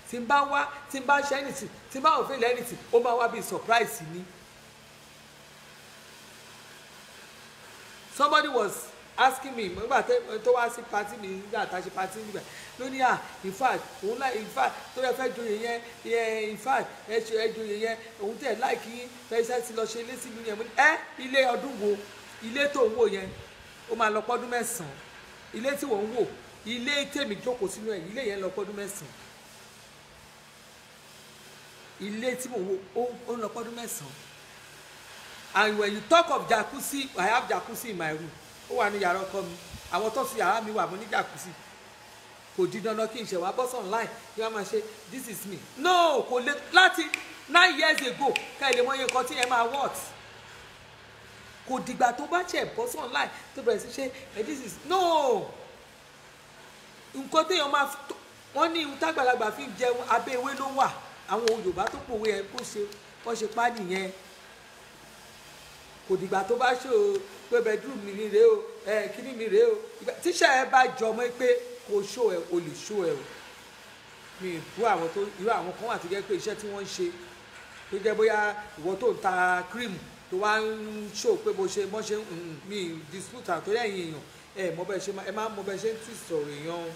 Speaker 1: tí n bá ṣe anything tí n bá unveil anything ó máa wá bí surprise ní. Somebody was asking me nígbà tó wá sí party mi nígbà tá a ṣe party nígbà ló ní in fact òun láì in fact tó yẹ fẹ́ joyè yẹn in fact ẹ joyè yẹn òun tẹ̀ láìkí yín fẹ́ ti lọ ṣe ilé sílùú yẹn mo ní ilé ọdún wo ilé tó ń wò yẹn ó máa lọ pọ́dún mẹ́sàn-án ilé tí wọ́n ń wò ilé tèmi jókòó sínú ẹ̀ ilé yẹn lọ pọ́dún mẹ́sàn-án ilé tí mo wò ó lọ pọ́dún mẹ́sàn-án. And when you talk of jacuzzi I have jacuzzi in my room ó wà ní yàrá ọkọ mi àwọn tó fi yàrá mi wà mo ní jacuzzi kò di dandan kí n ṣe wá bọ́sọ̀ online kí wọ́n máa ṣe this is me no kò lè láti 9 years ago ká ẹ lè mọ iye nǹkan tí ẹ máa what kò dìgbà tó bá ṣe bọ́sọ̀ online tó bẹ̀rẹ̀ sí ṣe this is no nǹkan téèyàn máa wọ́n ní ihun tágbàlagbà fi jẹun abẹ́ ewé ló wà àwọn Yorùbá tó pòwe ẹ̀ kó ṣe wọ́n ṣe pa nìyẹn kò dìgbà tó bá ṣe o pé bedroom mi rèé o kíní mi rèé o tíṣà ẹ bá jọ mọ́ pé kò ṣó ẹ o lè ṣó ẹ o mi bú àwọn tó irú àwọn kan wà tó jẹ́ pé iṣẹ́ tí wọ́n ń ṣe tó jẹ́ bóyá ìwọ tó ń ta cream tó wá ń ṣó pé bó ṣe mọ́ ṣe mi dispute àtọ́ ẹ̀yìn èèyàn mọ bẹ́ẹ̀ ṣe ẹ má mọ bẹ́ẹ̀ ṣe ń twist ọ̀rọ̀ èèyàn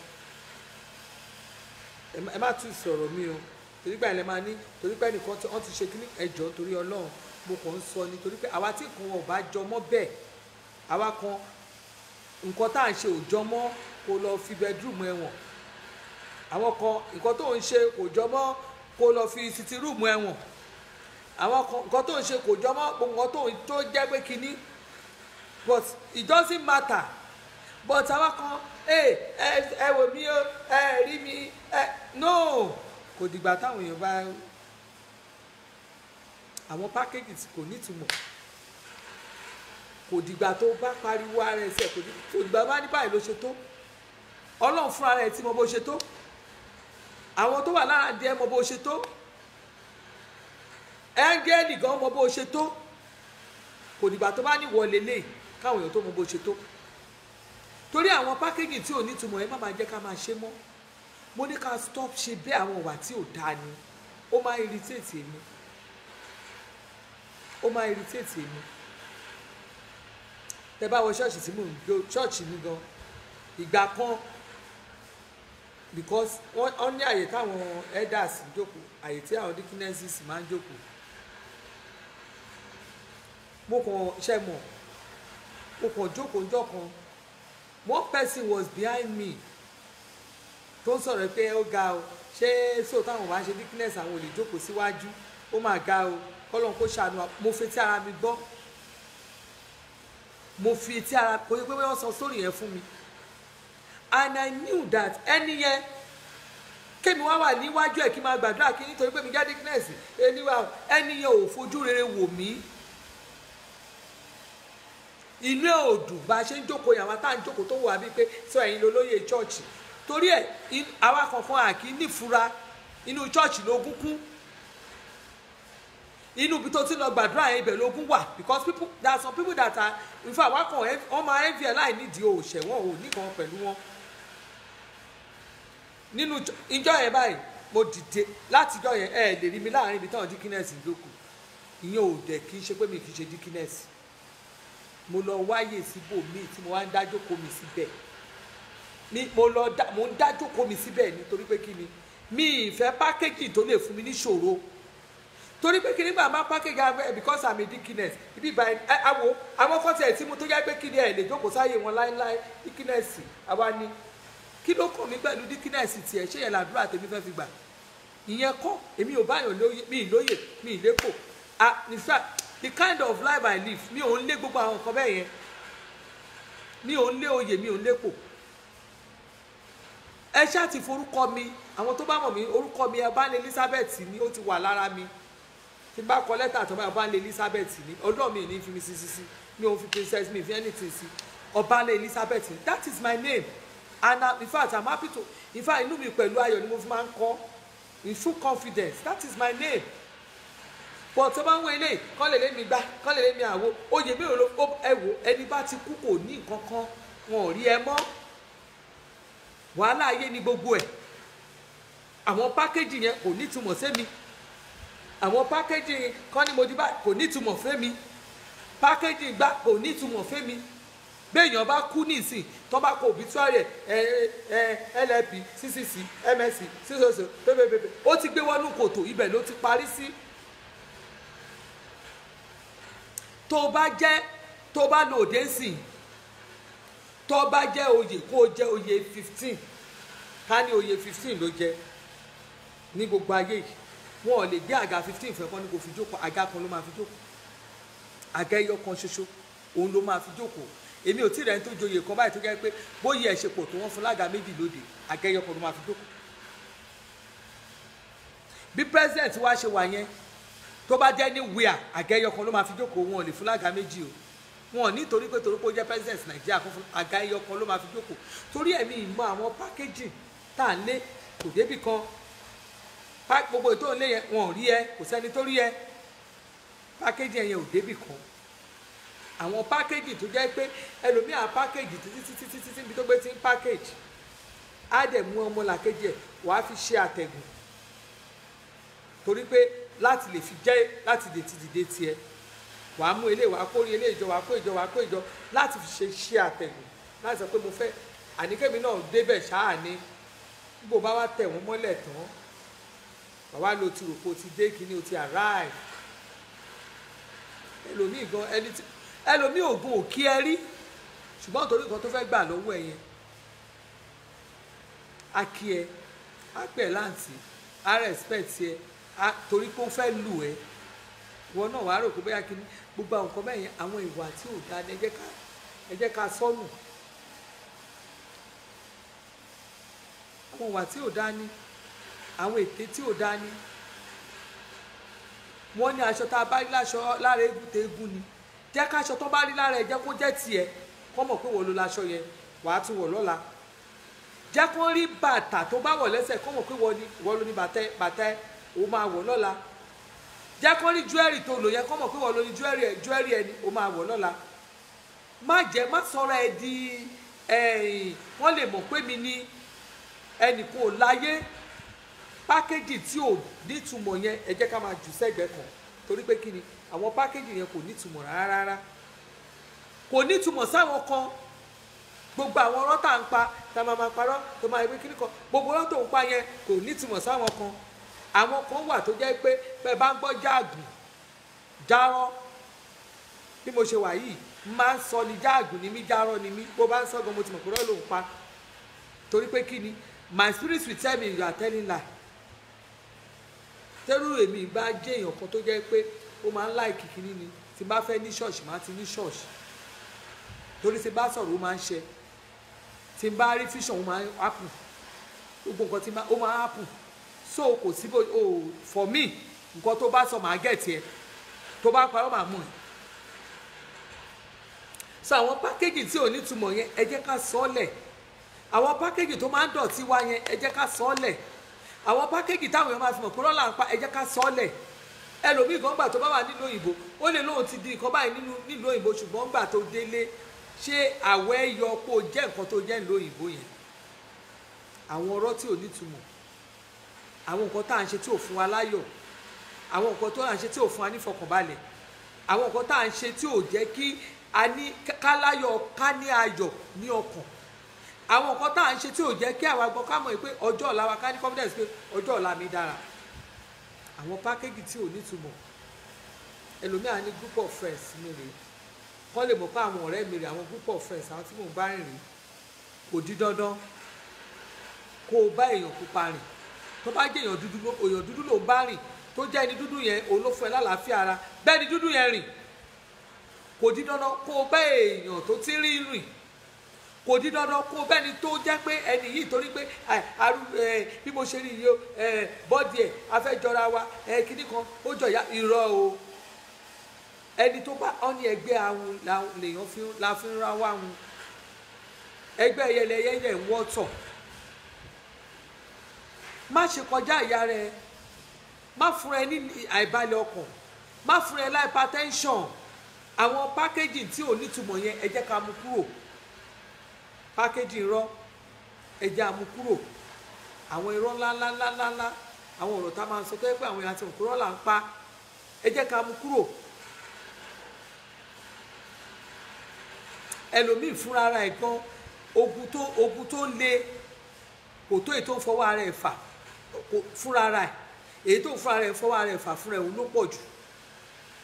Speaker 1: ẹ má twist ọ̀rọ̀ mi o torí pé ẹ lè máa ní torí pé ẹnìkan wọ́n ti ṣe kíní ẹjọ́ torí Ọlọ́run mo kàn ń sọ ni torí pé àwa tí nǹkan wọn ò bá jọ mọ́ bẹ́ẹ̀ àwa kan nǹkan tá à ń ṣe ò jọ mọ́ kó lọ fi bedroom ẹ̀wọ̀n àwọn kan nǹkan tó ń ṣe kò jọ mọ́ kó lọ fi sitting room ẹ̀wọ̀n àwọn kan nǹkan tó ń ṣe kò jọ mọ́ nǹkan tó jẹ́ pé kinní but it doesn't matter but àwa kan ẹ wò mí o ẹ rí mi no kò dìgbà táwọn èèyàn bá àwọn pákéjì tí kò nítumọ̀ kò dìgbà tó bá pariwo ara ẹsẹ̀ kò dìgbà bá ní báyìí ló ṣe tó Ọlọ́run fúnra rẹ̀ tí mo bó ṣe tó àwọn tó wà lára díẹ̀ mo bó ṣe tó ẹ́ńgẹ́lì gan mo bó ṣe tó kò dìgbà tó bá ní wọlé lé káwọn èèyàn tó mo bó ṣe tó torí àwọn pákéjì tí ò nítumọ̀ ẹ má máa jẹ́ ká máa ṣe mọ́ mo ní ká stop ṣe bẹ́ẹ̀ àwọn ìwà tí ò dáa ni ó máa irritate mi ó máa irritate mi tẹ bá wọ ṣọ́ọ̀ṣì tí mò ń gbé ṣọ́ọ̀ṣì mi gan ìgbà kan because wọ́n ní àyè táwọn elders ń jókòó àyè tí àwọn deaconesses máa ń jókòó mo kàn ṣe mọ̀ mo kàn jókòó ńjọ́ kan one person was behind me tó ń sọ̀rọ̀ pé ó ga o ṣé so táwọn bá ń ṣe deaconess àwọn ò lè jókòó síwájú ó máa ga o kọ́lọ́n kó ṣàánú mo fetí ara mi gbọ́ mo fi etí ara kò yẹ pé wọ́n sọ sórí yẹn fún mi and I knew that ẹni yẹn kémi wá wà níwájú ẹ̀ kí n máa gbàdúrà kí nítorí pé mi jẹ́ deaconess ẹni yẹn ò fojú rere wò mí inú ẹ̀ ò dùn bá a ṣe ń jókòó yàrá tá à ń jókòó tó wà bíi pé sọ ẹ̀yin lolóyè chọ́ọ̀chì torí ẹ̀ àwa kankan àkí nífura inú chọ́ọ̀chì lógún kún inú ibi tó ti lọ gbàdúrà yẹn ibẹ̀ lógún wà because people there are some people that are in fact wọ́n máa ń fi ẹ̀ láì nídìí òòṣẹ̀ wọn ò ní kan pẹ̀lú wọn nínú ìjọ yẹn báyìí mo dìde látijọ́ yẹn ẹ lè rí mi láàrin ibi táwọn dickiness lókù ìyẹn ò dẹ̀ kí n ṣe pé mi kì í ṣe dickiness mo lọ wáyè síbò míì tí mo wá ń dájókòó mi síbẹ̀ mo ń dájókòó mi síbẹ̀ nítorí pé kí ni mi ìfẹ́ pákéjì tó lè fún mi níṣòro torí pé kí nígbà máa pákéjì abẹ́ because I'm a dickiness ibi ìgbà àwọn kọ́tẹ̀ tí mo tó yá pé kí ni ẹ̀ lè jókòó sáyé wọn láéláé dickiness àwa ni kí ló kàn mí pẹ̀lú dickiness tiẹ̀ ṣé yẹn làdúrà tèmi fẹ́ fi gbà ìyẹn kọ́ èmi ò báyọ̀ lóye mi ìlóye mi ìlépò in fact the kind of life I live mi ò ń lé gbogbo àwọn nǹkan bẹ́ẹ̀ yẹn mi ò ń lé oyè mi ò ń lépò ẹ ṣáà ti forúkọ mi àwọn tó bá mọ̀ mí orúkọ mi Ọbalẹ̀ Elizabeth ni ó ti wà lára mi tí n bá kọ lẹ́tà tó bá Ọbalẹ̀ Elizabeth ni ọdún mi ní fi mi sí mi ò fi princess mi fi anything sí Ọbalẹ̀ Elizabeth ni that is my name and in fact I'm happy to in fact inú mi pẹ̀lú ayọ̀ ni mo fi máa ń kọ in full confidence that is my name but tó bá ń wọ ilé kọ́ lè lé mi gbá kọ́ lè lé mi àwo oyè mi ò lo ẹ wò ẹni bá ti kú kò ní nǹkan kan wọn ò rí ẹ mọ́ wàhálà ayé ni gbogbo ẹ̀ àwọn pákéjì yẹn kò nítumọ̀ sẹ́mi àwọn pákéjì kan ní mo di bá kò nítumọ̀ fẹ́mi pákéjì gbá kò nítumọ̀ fẹ́mi béèyàn bá kú nísìn tó bá kó obituary LLP CCC MSc sísòsò pépépépé ó ti gbé wọnú kòtò ibẹ̀ ló ti parí sí tó bá lò dé sìn tó bá jẹ́ oyè kó jẹ́ oyè 15 ká ní oyè 15 ló jẹ́ ní gbogbo ayé yìí wọn ò lè gbé àga 15 fẹ́ kọ́ ní kò fi jókòó àga kan ló máa fi jókòó àga ẹyọ kan ṣoṣo òun ló máa fi jókòó èmi ò tí rẹ̀ ń tó joyè kan báyìí tó jẹ́ pé bóyá ẹ̀ ṣe pọ̀ tó wọ́n fún lága méjì lóde àga ẹyọ kan ló máa fi jókòó bí president wa ṣe wà yẹn tó bá jẹ́ ní wíà àga ẹyọ kan ló máa fi jókòó wọn ò lè fún lága méjì o wọn ò nítorí pé torí pé ó jẹ́ president Nàìjíríà kan fún àga ẹyọ kan ló máa fi jókòó torí ẹ̀mí ìmọ̀ àwọn pákéjì tá à ń lé kò débì kan gbogbo ètò ìlé yẹn wọn ò rí ẹ kò sẹ́ni tó rí ẹ pákéjì yẹn ò débì kan àwọn pákéjì tó jẹ́ pé ẹlòmíà pákéjì títí níbi tó gbé tí ń pákéjì á dẹ̀ mú ọmọ làkejì ẹ̀ wàá fi ṣe àtẹ̀gùn torí pé láti lè fi jẹ́ láti lè ti dìde tiẹ̀ wàá mú ilé wàá kórè ilé ìjọ wàá kó ìjọ láti fi ṣe àtẹ̀gùn láti sọ pé mo fẹ́ àníkẹ́mi náà débẹ̀ ṣáà ni bó bá wá tẹ̀ wọ́n mọ́lẹ̀ tán bàbá lo ti rò pé o ti dé kíní o ti arrive ẹlòmíì gan ẹlòmíì ògùn òkí ẹ rí ṣùgbọ́n torí nǹkan tó fẹ́ gbà lọ́wọ́ ẹ yẹn á kí ẹ á pẹ̀ láǹtì á respect ẹ torí pé ó fẹ́ lù ẹ wọn náà wàá rò pé bóyá kíní gbogbo àwọn nǹkan bẹ́ẹ̀ yẹn àwọn ìwà tí ò dáa ni ẹ jẹ́ ká sọnù àwọn ìwà tí ò dáa ni àwọn ète tí ò dáa ni wọ́n ní aṣọ tá a bá rí láṣọ lára eégún tẹ eégún ni jẹ́ káṣọ tó bá rí lára ẹ̀ jẹ́ kó jẹ́ tiẹ̀ kó mọ̀ pé wọ́n lo láṣọ yẹn wàá tún wọ̀ lọ́la jẹ́ kó rí bàtà tó bá wọ̀ lẹ́sẹ̀ kó mọ̀ pé wọ́n lo ní bàtà ẹ̀ ó máa wọ̀ lọ́la jẹ́ kó rí jewelry tó lò yẹn kó mọ̀ pé wọ́n lo ní jewelry ẹ̀ ni ó máa wọ̀ lọ́la má sọ̀rọ̀ ẹ̀ di wọ́n lè mọ̀ pé mi ní ẹnìkan ò láyé pákéjì tí ò nítumọ̀ yẹn ẹ jẹ́ ká máa jù sẹ́gbẹ̀ẹ́ kan torí pé kí ni àwọn pákéjì yẹn kò nítumọ̀ rárá kò nítumọ̀ sáwọn kan gbogbo àwọn ọ̀rọ̀ tá à ń pa tá a máa parọ́ tó máa gbé kíní kan gbogbo ọ̀rọ̀ tó ń pa yẹn kò nítumọ̀ sáwọn kan àwọn kan wà tó jẹ́ pé bẹ́ẹ̀ bá ń gbọ́ jáàgùn járọ́ bí mo ṣe wà yìí máa ń sọ ní jáàgùn ní mí járọ́ ní mí bó bá ń sọ gan mo ti mọ̀ pé rọ́ ló ń pa torí pé kí ni my spirit will tell me you are telling lie tẹ́rù èmi bá jẹ́ èèyàn kan tó jẹ́ pé ó máa ń láìkì kíní ni tí bá fẹ́ ní ṣọ́ọ̀ṣì máa ti ní ṣọ́ọ̀ṣì torí tí bá sọ̀rọ̀ ó máa ń ṣe tí bá rí fíṣàn ó máa ń happen gbogbo nǹkan tí ó máa ń happen so kò sí bó for me nǹkan tó bá sọ màá gẹ̀ẹ́tì ẹ tó bá parọ́ màá mú ẹ so àwọn pákéjì tí ò ní túmọ̀ yẹn ẹ jẹ́ ká sọ ọ́ lẹ̀ àwọn pákéjì tó máa ń dọ̀tí wá yẹn ẹ jẹ́ ká sọ ọ́ lẹ̀ àwọn pákéjì táwọn èèyàn máa fi mọ̀ pé rọ́là ń pa ẹ jẹ́ ká sọ ọ́ lẹ̀ ẹlòmíì gan gbà tó bá wà nílùú òyìnbó ó lè lóun ti di nǹkan báyìí nílùú òyìnbó ṣùgbọ́n gbà tó délé ṣé àwẹ̀ yọ pé ó jẹ́ nǹkan tó jẹ́ nílùú òyìnbó yẹn àwọn ọ̀rọ̀ tí ò nítumọ̀ àwọn nǹkan tá à ń ṣe tí ò fún wa láyọ̀, àwọn nǹkan tó à ń ṣe tí ò fún wa nífọkànbalẹ̀, àwọn nǹkan tá à ń ṣe tí ò jẹ́ kí a ní káláyọ̀ ká ní ayọ̀ ní ọkàn, àwọn nǹkan tá à ń ṣe tí ò jẹ́ kí àwa gbọ́ ká mọ̀ pé ọjọ́ ọ̀la wa ká ní confidence pé ọjọ́ ọ̀la mi dára. Àwọn pákéjì tí ò nítumọ̀. Ẹlòmíà ní group of friends mi rèé, kọ́ lè mọ̀ pé àwọn ọ̀rẹ́ mi rèé, àwọn group of friends àwọn tí mò ń bá rìn rèé. Kò di dandan kó o bá èèyàn pupa rìn. Tó bá jẹ́ èèyàn dúdú ló ń bá rìn, tó jẹ́ ẹni dúdú yẹn òun ló fún ẹ lálàáfíà ara, bẹ́ẹ̀ ni dúdú yẹn rìn. Kò di dandan kó o bá èèyàn tó ti rí rìn, kò di dandan kó o bẹ́ni tó jẹ́ pé ẹni yìí torí pé bí mo ṣe rí yìí o bọ́dì ẹ̀ afẹ́jọra wa kíní kan ó jọ ìyá irọ́ o. Ẹni tó bá ọ́ ní ẹgbẹ́ ahun lèèyàn fi ń ra wá hun, ẹgbẹ́ ẹyẹlẹyẹ ń wọ́tọ̀. Má ṣe kọjá ìyá rẹ, má fún ẹ ní àìbalẹ̀ ọkàn, má fún ẹ hypertension. Àwọn pákéjì tí ò nítumọ̀ yẹn ẹ jẹ́ ká mú kúrò. Pákéjì irọ́ ẹ jẹ́ á mú kúrò. Àwọn irọ́ ńláńláńláńlá, àwọn ọ̀rọ̀ tá a máa ń sọ tó yẹ pé àwọn èèyàn àti òkúrọ́ là ń pa, ẹ jẹ́ ká mú kúrò. Ẹlòmíì fúnra ara ẹ̀ gan ogun tó le kò tó èyí tó ń fọwọ́ ara ẹ̀ fà fúnra ara ẹ̀, èyí tó ń fúnra ara ẹ̀ fọwọ́ ara ẹ̀ fà fúnra ẹ̀ òun ló pọ̀ jù.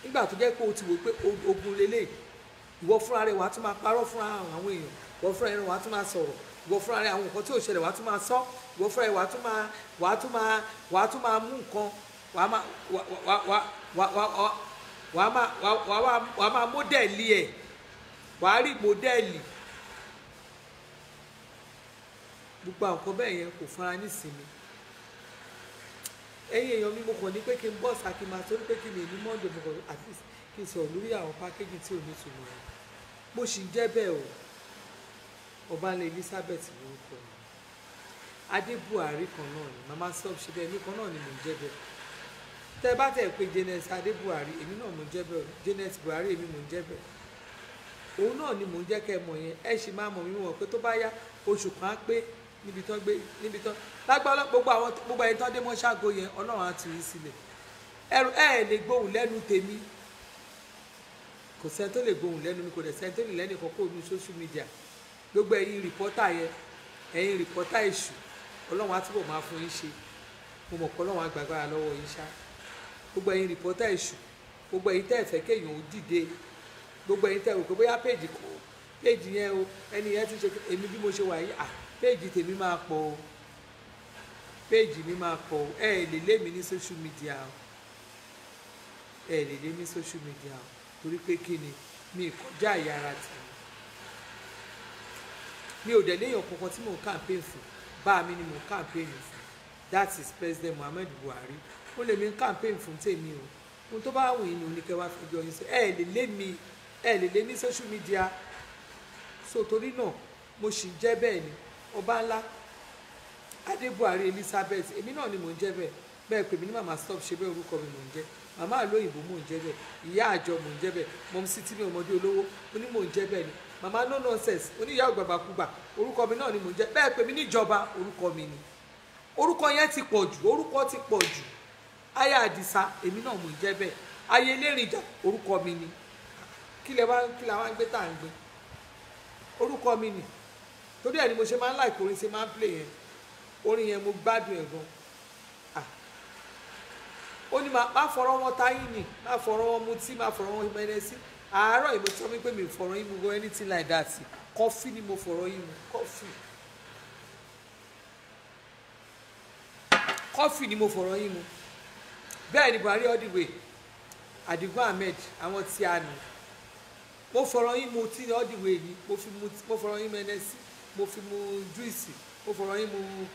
Speaker 1: Nígbà tó jẹ́ pé o ti wò pé ogun lélẹ̀, ìwọ fúnra rẹ̀ wàá tún máa parọ́ fúnra àwọn èèyàn, ìwọ fúnra rẹ̀ wàá tún máa sọ̀rọ̀, ìwọ fúnra rẹ̀ àwọn nǹkan tí ò ṣẹlẹ̀ wàá tún máa sọ, ìwọ fúnra rẹ̀ wàá tún máa mú nǹkan wàá máa mọ́dẹ̀lì ẹ̀, wàá rí mọ́dẹ̀lì. Gbogbo àwọn nǹkan bẹ́ẹ̀ yẹn kò fara nísìnyí. Ẹ̀yin èèyàn mi mo kàn ní pé kí n bọ́ sàkí máa torí pé kí n lè ní Monday mo kàn at least kí n sọ̀rọ̀ lórí àwọn pákéjì tí ò ní ìtumọ̀ rẹ̀. Mo sì ń jẹ́ bẹ́ẹ̀ o. Ọbanla Elizabeth lórúkọ mi. Adé Buhari kan náà ni màmá stop ṣe bẹ́ẹ̀, èmi kan náà ni mò ń jẹ́ bẹ́ẹ̀. Tẹ́ bá tẹ̀ pé Janet Adé Buhari èmi náà mò ń jẹ́ bẹ́ẹ̀, Janet Buhari èmi mò ń jẹ́ bẹ́ẹ̀. Òun náà ni mò ń jẹ́ kẹ́ ẹ mọ̀ yẹn, ẹ sì máa mọ̀ mí mọ̀ pé tó bá yá oṣù kan á pé níbi tán lágbára gbogbo ẹni tán dé mọ́ ṣágo yẹn Ọlọ́run á tù yín sílẹ̀. Ẹ lè gbóhùn lẹ́nu tèmi, kò sẹ́ni tó lè gbóhùn lẹ́nu mi, kò dẹ̀ sẹ́ni tó lè lẹ́nu kankan ní social media. Gbogbo ẹ̀yin rìpọ́tà yẹn, ẹ̀yin rìpọ́tà èṣù, Ọlọ́run á túbọ̀ máa fún yín ṣe. Mo mọ̀ pé Ọlọ́run á gbàgbára lọ́wọ́ yín ṣá. Gbogbo ẹ̀yin rìpọ́tà èṣù, gbogbo ẹ̀yin tẹ́ ẹ fẹ́ kéèyàn ó dìde, gbogbo ẹ̀yin tẹ́ ẹ rò pé bóyá péèjì yẹn o ẹni yẹn ti ṣe èmi bí mo ṣe wà yìí péèjì tèmi máa pọ̀ o, péèjì mi máa pọ̀ o. Ẹ lè lé mi ní social media o, ẹ lè lé ní social media o torí pé kí ni mi kọjá ìyára tèmi. Mi ò dẹ̀ léèyàn kankan tí mò ń campaign fún, bá mi ni mò ń campaign fún, that is President Muhammadu Buhari. Ó lè mi ń campaign fún tèmi o, ohun tó bá wù yín ni oníkẹ́ wá fi jọ yín sọ. Ẹ lè lé ní social media. So torí náà mo sì ń jẹ́ bẹ́ẹ̀ ni Ọbanla Adé Buhari Elizabeth èmi náà ni mò ń jẹ́ bẹ́ẹ̀. Bẹ́ẹ̀ pè mí ní màmá stop ṣe bẹ́ẹ̀ orúkọ mi mò ń jẹ́, màmá àlọ́ òyìnbó mò ń jẹ́ bẹ́ẹ̀, ìyá àjọ mò ń jẹ́ bẹ́ẹ̀, mọ̀mísí tí mi ọmọdé olówó mo ní mò ń jẹ́ bẹ́ẹ̀ ni, màmá no nonsense oníyà ògbàgbàkúgbà orúkọ mi náà ni mò ń jẹ́. Bẹ́ẹ̀ pè mí níjọba orúkọ mi ni, orúkọ yẹn ti pọ̀ jù, orúkọ ti pọ̀ jù. Aya Àdìsá èmi náà mò ń jẹ́ bẹ́ẹ̀, Ayé Elérìnjà orúkọ mi ni. Kí la wá ń gbé tá à ń gbé, orúkọ mi ni. Torí ẹ̀ ni mo ṣe máa ń like orin ṣe máa ń play yẹn, orin yẹn mo gbádùn ẹ̀ gan. Ó ní má fọ̀rọ̀ wọn táyì ni, má fọ̀rọ̀ wọn mutí, má fọ̀rọ̀ wọn mẹ́rẹ́sí. Àárọ̀ ìbò sọ pé mi fọ̀rọ̀ yín mu go anything like that, kọfí ni mo fọ̀rọ̀ yín mu, kọfí ni mo fọ̀rọ̀ yín mu. Bẹ́ẹ̀ ni Buhari all the way, Adigun Ahmed àwọn tí a nù, mo fọ̀rọ̀ yín mu tí all the way ni, mo fọ̀rọ̀ yín mẹ́rẹ́sí, mo fi mu juice, mo fọ̀rọ̀ yín mu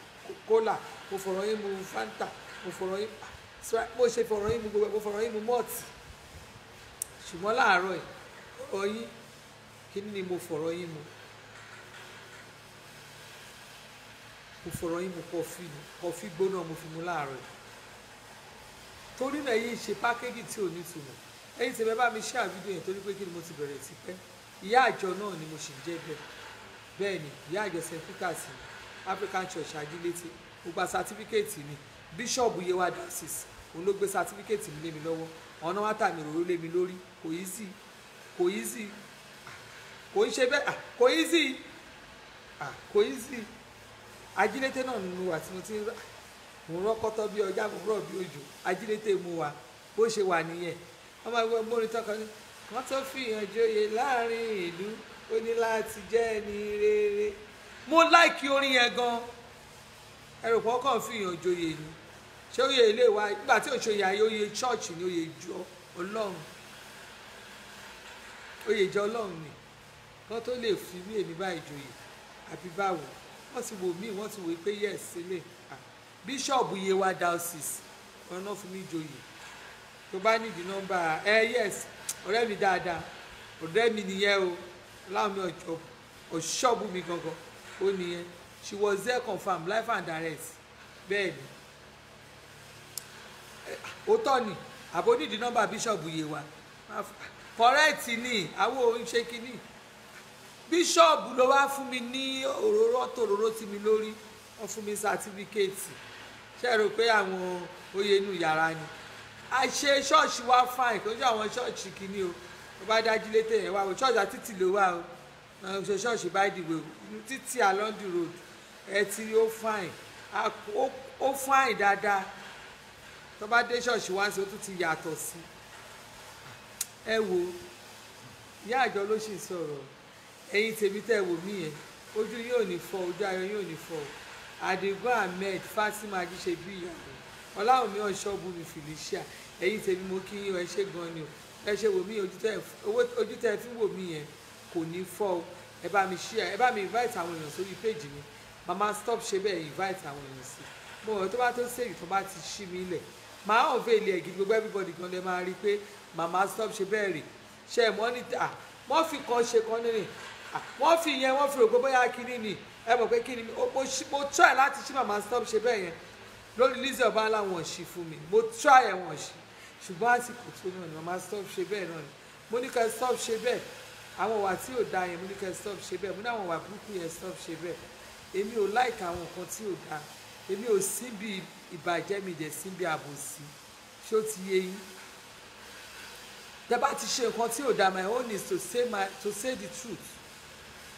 Speaker 1: cola, mo fọ̀rọ̀ yín mu Fanta, mo fọ̀rọ̀ yín mo ṣe fọ̀rọ̀ yín mu gbogbo, mo fọ̀rọ̀ yín mu mọ́ọ̀tì. Ṣùgbọ́n láàárọ̀ ẹ̀ ọ̀rọ̀ yín kíní ni mo fọ̀rọ̀ yín mu, mo fọ̀rọ̀ yín mu kọfí gbóná mo fi mu láàárọ̀ ẹ̀. Torí náà yìí ṣe pákéjì tí ò ní ìtumọ̀. Ẹ̀yin tí ẹ bá mi share fídíò yẹn torí pé kí ni mo ti bẹ̀rẹ̀ sí pẹ́. Ìyá àjọ náà ni mo sì ń jẹ́ bẹ́ẹ̀. Bẹ́ẹ̀ ni ìyá àjọ St. Peters African Church Ajílété, mo gba certificate ni bíṣọ̀bù Yewa Diocese òun ló gbé sátífíkẹ́ẹ̀tì mi lé mi lọ́wọ́ ọ̀nà wá tà mí rò ó lé mi lórí kò easy kò easy kò ń ṣe bẹ́ẹ̀ kò easy kò easy ajílété náà nínú wa tí mo ti ń rà mo rọ́kọ́tọ́ bí ọjà mo rọ̀ bí òjò ajílété mu wa bó ṣe wà nìyẹn wọ́n máa gbọ́ mórí tọ́kọ ní wọ́n tó fìyàn joyè láàrin ìlú ó ní láti jẹ́ ẹni rere mo láìkí orin yẹn gan ẹrù kan kàn fìyàn joyè ni ṣé oyè ilé wa nígbà tí òṣòyè ayé oyè church ni oyè ìjọ Ọlọ́run oyè ìjọ Ọlọ́run ni wọ́n tó lè fi mí èmi bá ìjòyè àbí báwo wọ́n ti wò mí wọ́n ti wò pé yes sílẹ̀ bíṣọ̀bù Yewa Diocese wọn náà fún mi joyè tó bá nídìí nọ́mbà yes ọ̀rẹ́ mi dáadáa ọ̀rẹ́ mi nìyẹn o láwọn mi ọ̀ṣọ́bù mi gangan ó nìyẹn she was there confam life and direct bẹ́ẹ̀ ni òótọ́ ni àbò nídìí nọ́mbà bíṣọ̀bù Yewa correct ni àwọn òun ṣe kínní bíṣọ̀bù ló wá fún mi ní òróró tòróró tí mi lórí wọ́n fún mi sátífíkẹ́ẹ̀tì ṣe rò pé àwọn oyè inú yàrá ni àṣe ṣọ́ọ̀ṣì wa fine kò ń ṣe àwọn ṣọ́ọ̀ṣì kìíní o tó bá dájú létè yẹn wá o ṣọ́ọ̀ṣì àtìtì ló wà o ṣe ṣọ́ọ̀ṣì by the way títí along the road ẹ ti ó fine ó fine dáadáa tó bá dé ṣọ́ọ̀ṣì wá sí o tún ti yàtọ̀ sí ẹ wo ìyá àjọ ló sì sọ̀rọ̀ ẹ̀yin tèmi tẹ́ wò mí yẹn ojú yóò ní fọ́ ojú ayọ̀ yóò ní fọ́ Adigun Ahmed Fatima ajíṣe bí ìyàwó Ọláwùmí Ọ̀ṣọ́bùnmi Felicia ẹ̀yin tèmi mo kí yín ẹ ṣé gan ni o ẹ ṣe wò mí ojú tẹ́ fi wò mí yẹn kò ní fọ́ o ẹ bá mi share ẹ bá mi invite àwọn èèyàn sórí péjì mi mama stop ṣe bẹ́ẹ̀ invite àwọn èèyàn sí mo rò tó bá tó sèyí tó bá ti ṣí mi lẹ̀ máa hàn fèlè ẹ̀ gidi gbogbo everybody gan lè máa rí i pé mama stop ṣe bẹ́ẹ̀ rè ṣe ẹ̀ mọ́ ní wọ́n fi kan ṣe kan nínú wọ́n fi yẹn wọ́n fi rò pé bóyá kíní ni ẹ mọ̀ pé kíní mo try láti ṣí mama stop ṣe bẹ́ẹ̀ yẹn lórí Lizzy ọba láwọn ṣí fún mi mo try ẹ̀ wọ́n ṣí ṣùgbọ́n àsìkò tó náà ni mama stop ṣe bẹ́ẹ̀ náà ni mo ní ká stop ṣe bẹ́ẹ̀ àwọn wà tí ò da yẹn mo ní ká stop ṣe bẹ́ẹ̀ mo ní àwọn wà burúkú yẹn stop ṣe bẹ́ẹ̀ èmi ò like àwọn nǹkan tí ò da èmi ò sí bí ìbàjẹ́ mi dẹ̀ sí bí àbòsí ṣó ti yé yín tẹ́ bá ti ṣe nǹkan tí ò da my own is to say the truth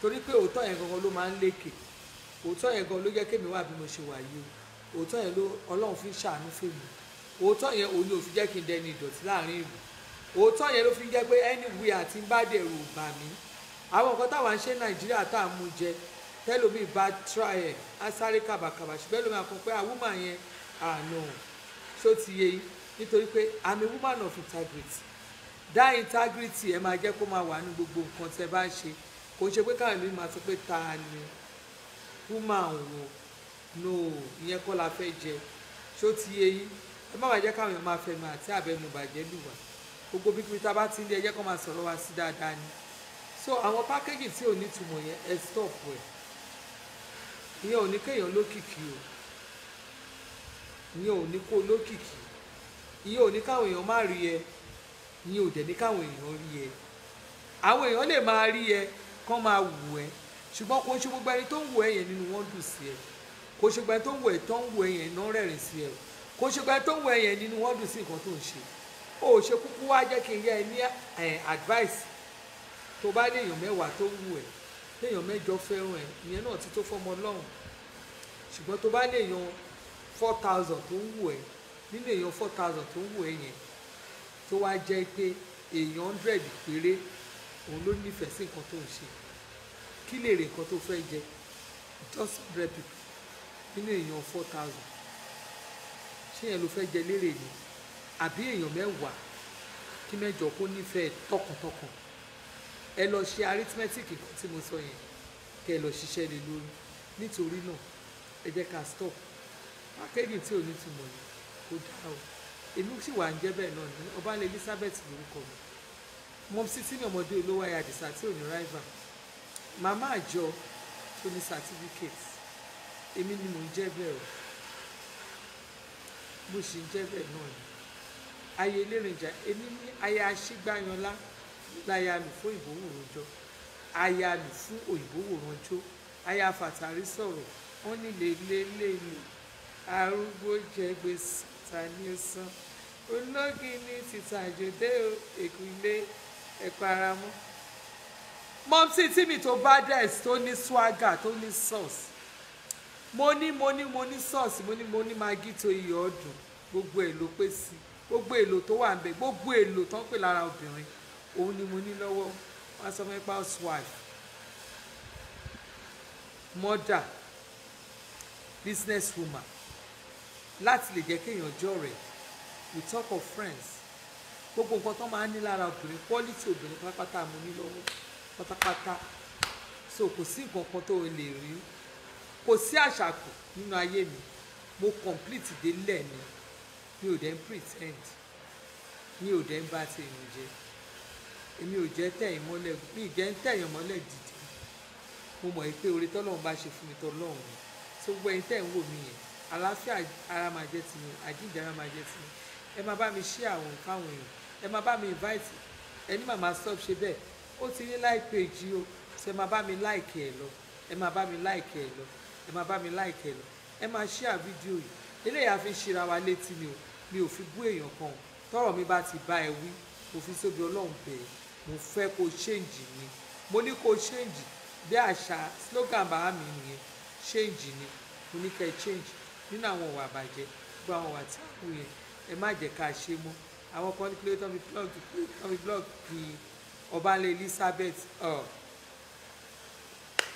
Speaker 1: torí pé òótọ́ yẹn gangan ló máa ń lékè òótọ́ yẹn gangan ló jẹ́ kémi wà bí mo ṣe wà yìí o òótọ́ yẹn ló Ọlọ́run fi ń ṣàánú fèmí òótọ́ yẹn òun ni ò fi jẹ́ kí n dẹni ìdọ̀tí láàrin ìlú òótọ́ yẹn ló fi ń jẹ́ pé anywhere àti bá dẹ̀rù bà mí àwọn nǹkan táwa ń ṣe Nàìjíríà tá à ń mú jẹ tẹ́lómi bá try ẹ̀ á sáré kàbàkàbà ṣùgbọ́n lómi àkàn pé woman yẹn àná ṣó ti yé yín nítorí pé I'm a woman of integrity that integrity ẹ máa jẹ́ kó máa wà ní gbogbo nǹkan tẹ́ bá ń ṣe kò ṣe pé káwọn ìlú máa sọ pé ta ni woman wo no ìyẹn kọ́ la fẹ́ jẹ ṣó ti yé yín ẹ má bàa jẹ́ káwọn èèyàn máa fẹnu àti àbẹnu bàjẹ́ lù wá gbogbo bí kíbi tá a bá ti ń lé ẹ jẹ́ kó máa sọ̀rọ̀ wá sí dáadáa ni so àwọn pákéjì tí ò ní túmọ̀ yẹn ẹ stop ẹ̀ ìyẹn ò ní kéèyàn lókìkí o ìyẹn ò ní kó lókìkí ìyẹn ò ní káwọn èèyàn má rí ẹ ìyẹn ò dẹ̀ ní káwọn èèyàn rí ẹ àwọn èèyàn lè máa rí ẹ kán máa wù ẹ ṣùgbọ́n kò ń ṣe gbogbo ẹni tó ń wù ẹ yẹn nínú wọn dùn sí ẹ kò ṣe gbogbo ẹni tó ń wù ẹ tó ń wù ẹ yẹn náà rẹ́rìn sí ẹ kò ṣe gbogbo ẹni tó ń wù ẹ yẹn nínú wọn dùn sí nǹkan tó ń ṣe ó ṣe kúkú wá jẹ́ kí n yẹ ẹ ní advice tó bá lé èèyàn mẹ́wàá tó wù ẹ léèyàn mẹ́jọ fẹ́ràn ẹ ìyẹn náà ti tó fọmọ Ọlọ́run ṣùgbọ́n tó bá lé èèyàn 4,000 tó ń wù ẹ nínú èèyàn 4,000 tó ń wù ẹ yẹn tó wá jẹ́ pé èèyàn 100 péré òun ló nífẹ̀ẹ́ sí nǹkan tó ń ṣe kí lè rè nǹkan tó fẹ́ jẹ just 100 people nínú èèyàn 4,000 ṣé yẹn ló fẹ́ jẹ lérè ni àbí èèyàn mẹ́wàá kí mẹ́jọ kó nífẹ̀ẹ́ tọkàntọkàn ẹ lọ ṣe arithmetic nǹkan tí mo sọ yẹn kẹ ẹ lọ ṣiṣẹ́ lé lórí nítorí náà ẹ jẹ́ ká stop packaging tí ò ní túmọ̀ yìí kó dáa o èmi sì wà ń jẹ́ bẹ́ẹ̀ náà ní Ọbalẹ̀ Elizabeth lórúkọ mi mọ sí tí mi ọmọdé olówó ayé àdìsá tí ò ní rival màmá àjọ tó ní certificate èmi ni mò ń jẹ́ bẹ́ẹ̀ o mo sì ń jẹ́ bẹ́ẹ̀ náà ni ayé elérìnjà èmi ní ayé aṣígbáyanlá láyà lù fún òyìnbó wòrànjọ ayà lù fún òyìnbó wòrànjọ ayé afàtàrí sọ̀rọ̀ wọ́n ní lè arúgbó jẹ gbèsè ta ni ó san ológi ní tìtàjòdè èkúlé ẹ̀paramọ́. mọ́mísí tí mi tó bá dẹ̀ tó ní swagger tó ní sauce mo ní sauce mo ní magi tó iyọ̀ ọdún gbogbo èlò pé sí gbogbo èlò tó wà ń bẹ gbogbo èlò tó ń pè lára obìnrin òun ni mo ní lọ́wọ́ wọ́n sọ fún housewife mother business woman láti lè jẹ́ kéèyàn jọ rẹ̀ we talk of friends gbogbo nǹkan tó máa ń ní lára obìnrin quality obìnrin pátápátá mo ní lọ́wọ́ pátápátá so kò sí nǹkan kan tó lè rí kò sí àṣàkù nínú ayé mi mo complete délẹ̀ ni mi ò dẹ̀ ń pretend mi ò dẹ̀ ń bá ti èèyàn jẹ́ èmi ò jẹ́ tẹ̀yìn mọ́lẹ̀ mi ì jẹ́ ń tẹ̀yìn mọ́lẹ̀ dìde mo mọ̀ pé oore tọ́lọ́run bá ṣe fún mi tọ́lọ́run ni tó gbọ́ ẹ̀yin tẹ̀ ń wò mí yẹn àlàáfíà ara máa jẹ́ tiyín àjíǹde ara máa jẹ́ tiyín ẹ máa bá mi share àwọn fáwọn èèyàn ẹ máa bá mi invite ẹni màmá stop ṣe bẹ́ẹ̀ ó ti ní like page o ṣe máa bá mi like ẹ lọ ẹ máa bá mi like ẹ lọ ẹ máa bá mi like ẹ lọ ẹ máa share fídíò yìí eléyà fi ṣíra wa létí mi ò fi bú èèyàn kan tọ́rọ̀ mi bá ti bá ẹ wí mo fi sóbi Ọlọ́run bẹ́ẹ̀ mo fẹ́ kó change ni mo ní kó change bí àṣà slogan bàá mi nìyẹn change ni mo ní kẹ́ change nínú àwọn ìwà àbàjẹ́ gbogbo àwọn ìwà tí àwọn yẹn ẹ má jẹ́ ká ṣe mọ́ àwọn kan ní kí ló tán fi blog kí Ọbalẹ̀ Elizabeth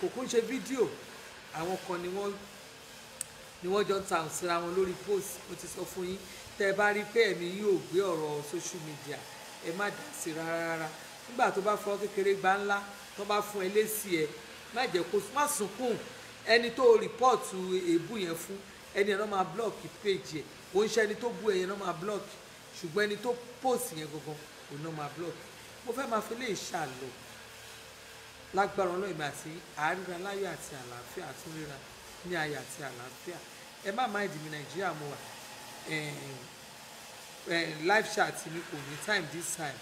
Speaker 1: kò kún ṣe fídíò àwọn kan ni wọ́n jọ ń ta òsínra wọn lórí post mo ti sọ fún yín tẹ́ ẹ bá rí pé ẹ̀mí yóò gbé ọ̀rọ̀ social media ẹ má dá sí rárá nígbà tó bá fọ́ kékeré gbá ńlá tó bá fún ẹ lésì ẹ má jẹ́ kó má sunkún ẹni tó rìpọ́ọ̀tù èébú yẹn fún ẹni ẹ̀ náà máa blọ́ọ̀kì péjì ẹ̀ kò ń ṣe ẹni tó bú ẹ̀yẹn náà máa blọ́ọ̀kì ṣùgbọ́n ẹni tó post yẹn gangan òun náà máa blọ́ọ̀kì mo fẹ́ máa fi lè ṣàlọ́ lágbára Ọlọ́run mi àti àríra láyọ̀ àti àlàáfíà àtúnríra ní ayọ̀ àti àlàáfíà ẹ má máa ìdí mi Nàìjíríà mo wà live chat mi kò ní time this time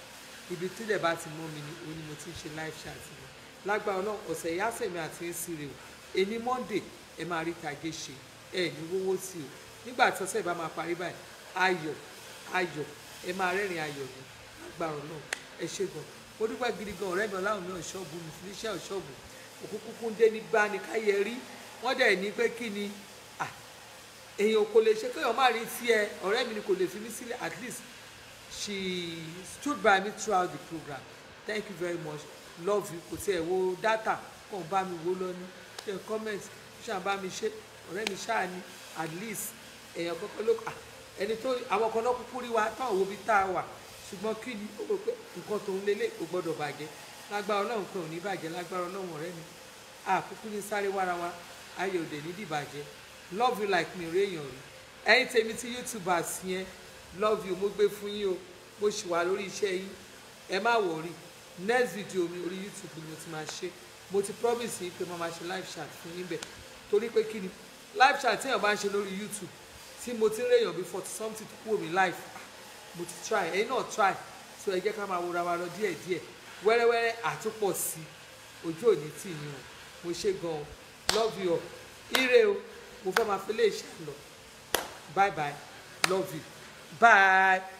Speaker 1: ibi tí ilẹ̀ bá ti mọ́ mi ni òun ni mo ti ń ṣe live chat mi lágbára Ọlọ́run ọ̀sẹ̀ ìyá sèmi àti ń sí rè o èní Monday ẹ máa rí tàgé ṣe ẹ ní wọ́wọ́ sí o nígbà tí ọ̀sẹ̀ ìbá máa parí báyìí ayọ̀ ẹ máa rẹ́rìn ayọ̀ ní lágbára Ọlọ́run ẹ ṣé gan mo dúpẹ́ gidi gan ọ̀rẹ́ mi ọláhùn mi ọ̀ṣọ́ọ̀bù mi fi iṣẹ́ ọ̀ṣọ́ọ̀bù òkúkú ń dé nígbà ní káyẹ rí wọ́n dẹ̀ ní pé kí ni èèyàn kò lè ṣe kéèyàn má rí sí ẹ ọ̀rẹ́ mi ni kò lè fi mí sílẹ̀ at least she stood by me throughout the program thank you very much love you kò tí ẹ wo data kàn bá mi wo lọ́ní ṣe comment ṣáà bá mi ṣe ọ̀rẹ́ mi ṣáà ni at least èèyàn kọ́kọ́ ló ẹni tó àwọn kan náà kúkú rí wa táwọn wo bí tá a wà ṣùgbọ́n kí ni ó rò pé nǹkan tó ń lélẹ̀ kò gbọ́dọ̀ bàjẹ́ lágbára Ọlọ́run kan ò ní bàjẹ́ lágbára Ọlọ́run ọ̀rẹ́ mi àkúkú ní sáré wárawa ayé òde ní dìbàjẹ́ love you like mi rí èèyàn rí ẹ̀yin tèmi tí YouTubers yẹn love you mo gbé fún yín o mo ṣì wà lórí iṣẹ́ yín ẹ má wọrí next video mi orí YouTube ni mo ti máa ṣe mo ti promise yín pé mo máa ṣe live chat fún yín bẹ̀ torí pé kí ni live chat téèyàn bá ń ṣe lórí YouTube tí mo ti ń réèyàn bí 40 something tó kúrò mí live mo ti try ẹ̀yin náà try so ẹ jẹ́ ká máa wòra wa lọ díẹ̀díẹ̀ wẹ́rẹ́wẹ́rẹ́ àtúpọ̀ sí ojú òní tì yín o mo ṣe gan-an love you all ire o mo fẹ́ máa fi lè ṣe lọ bye bye love you bye.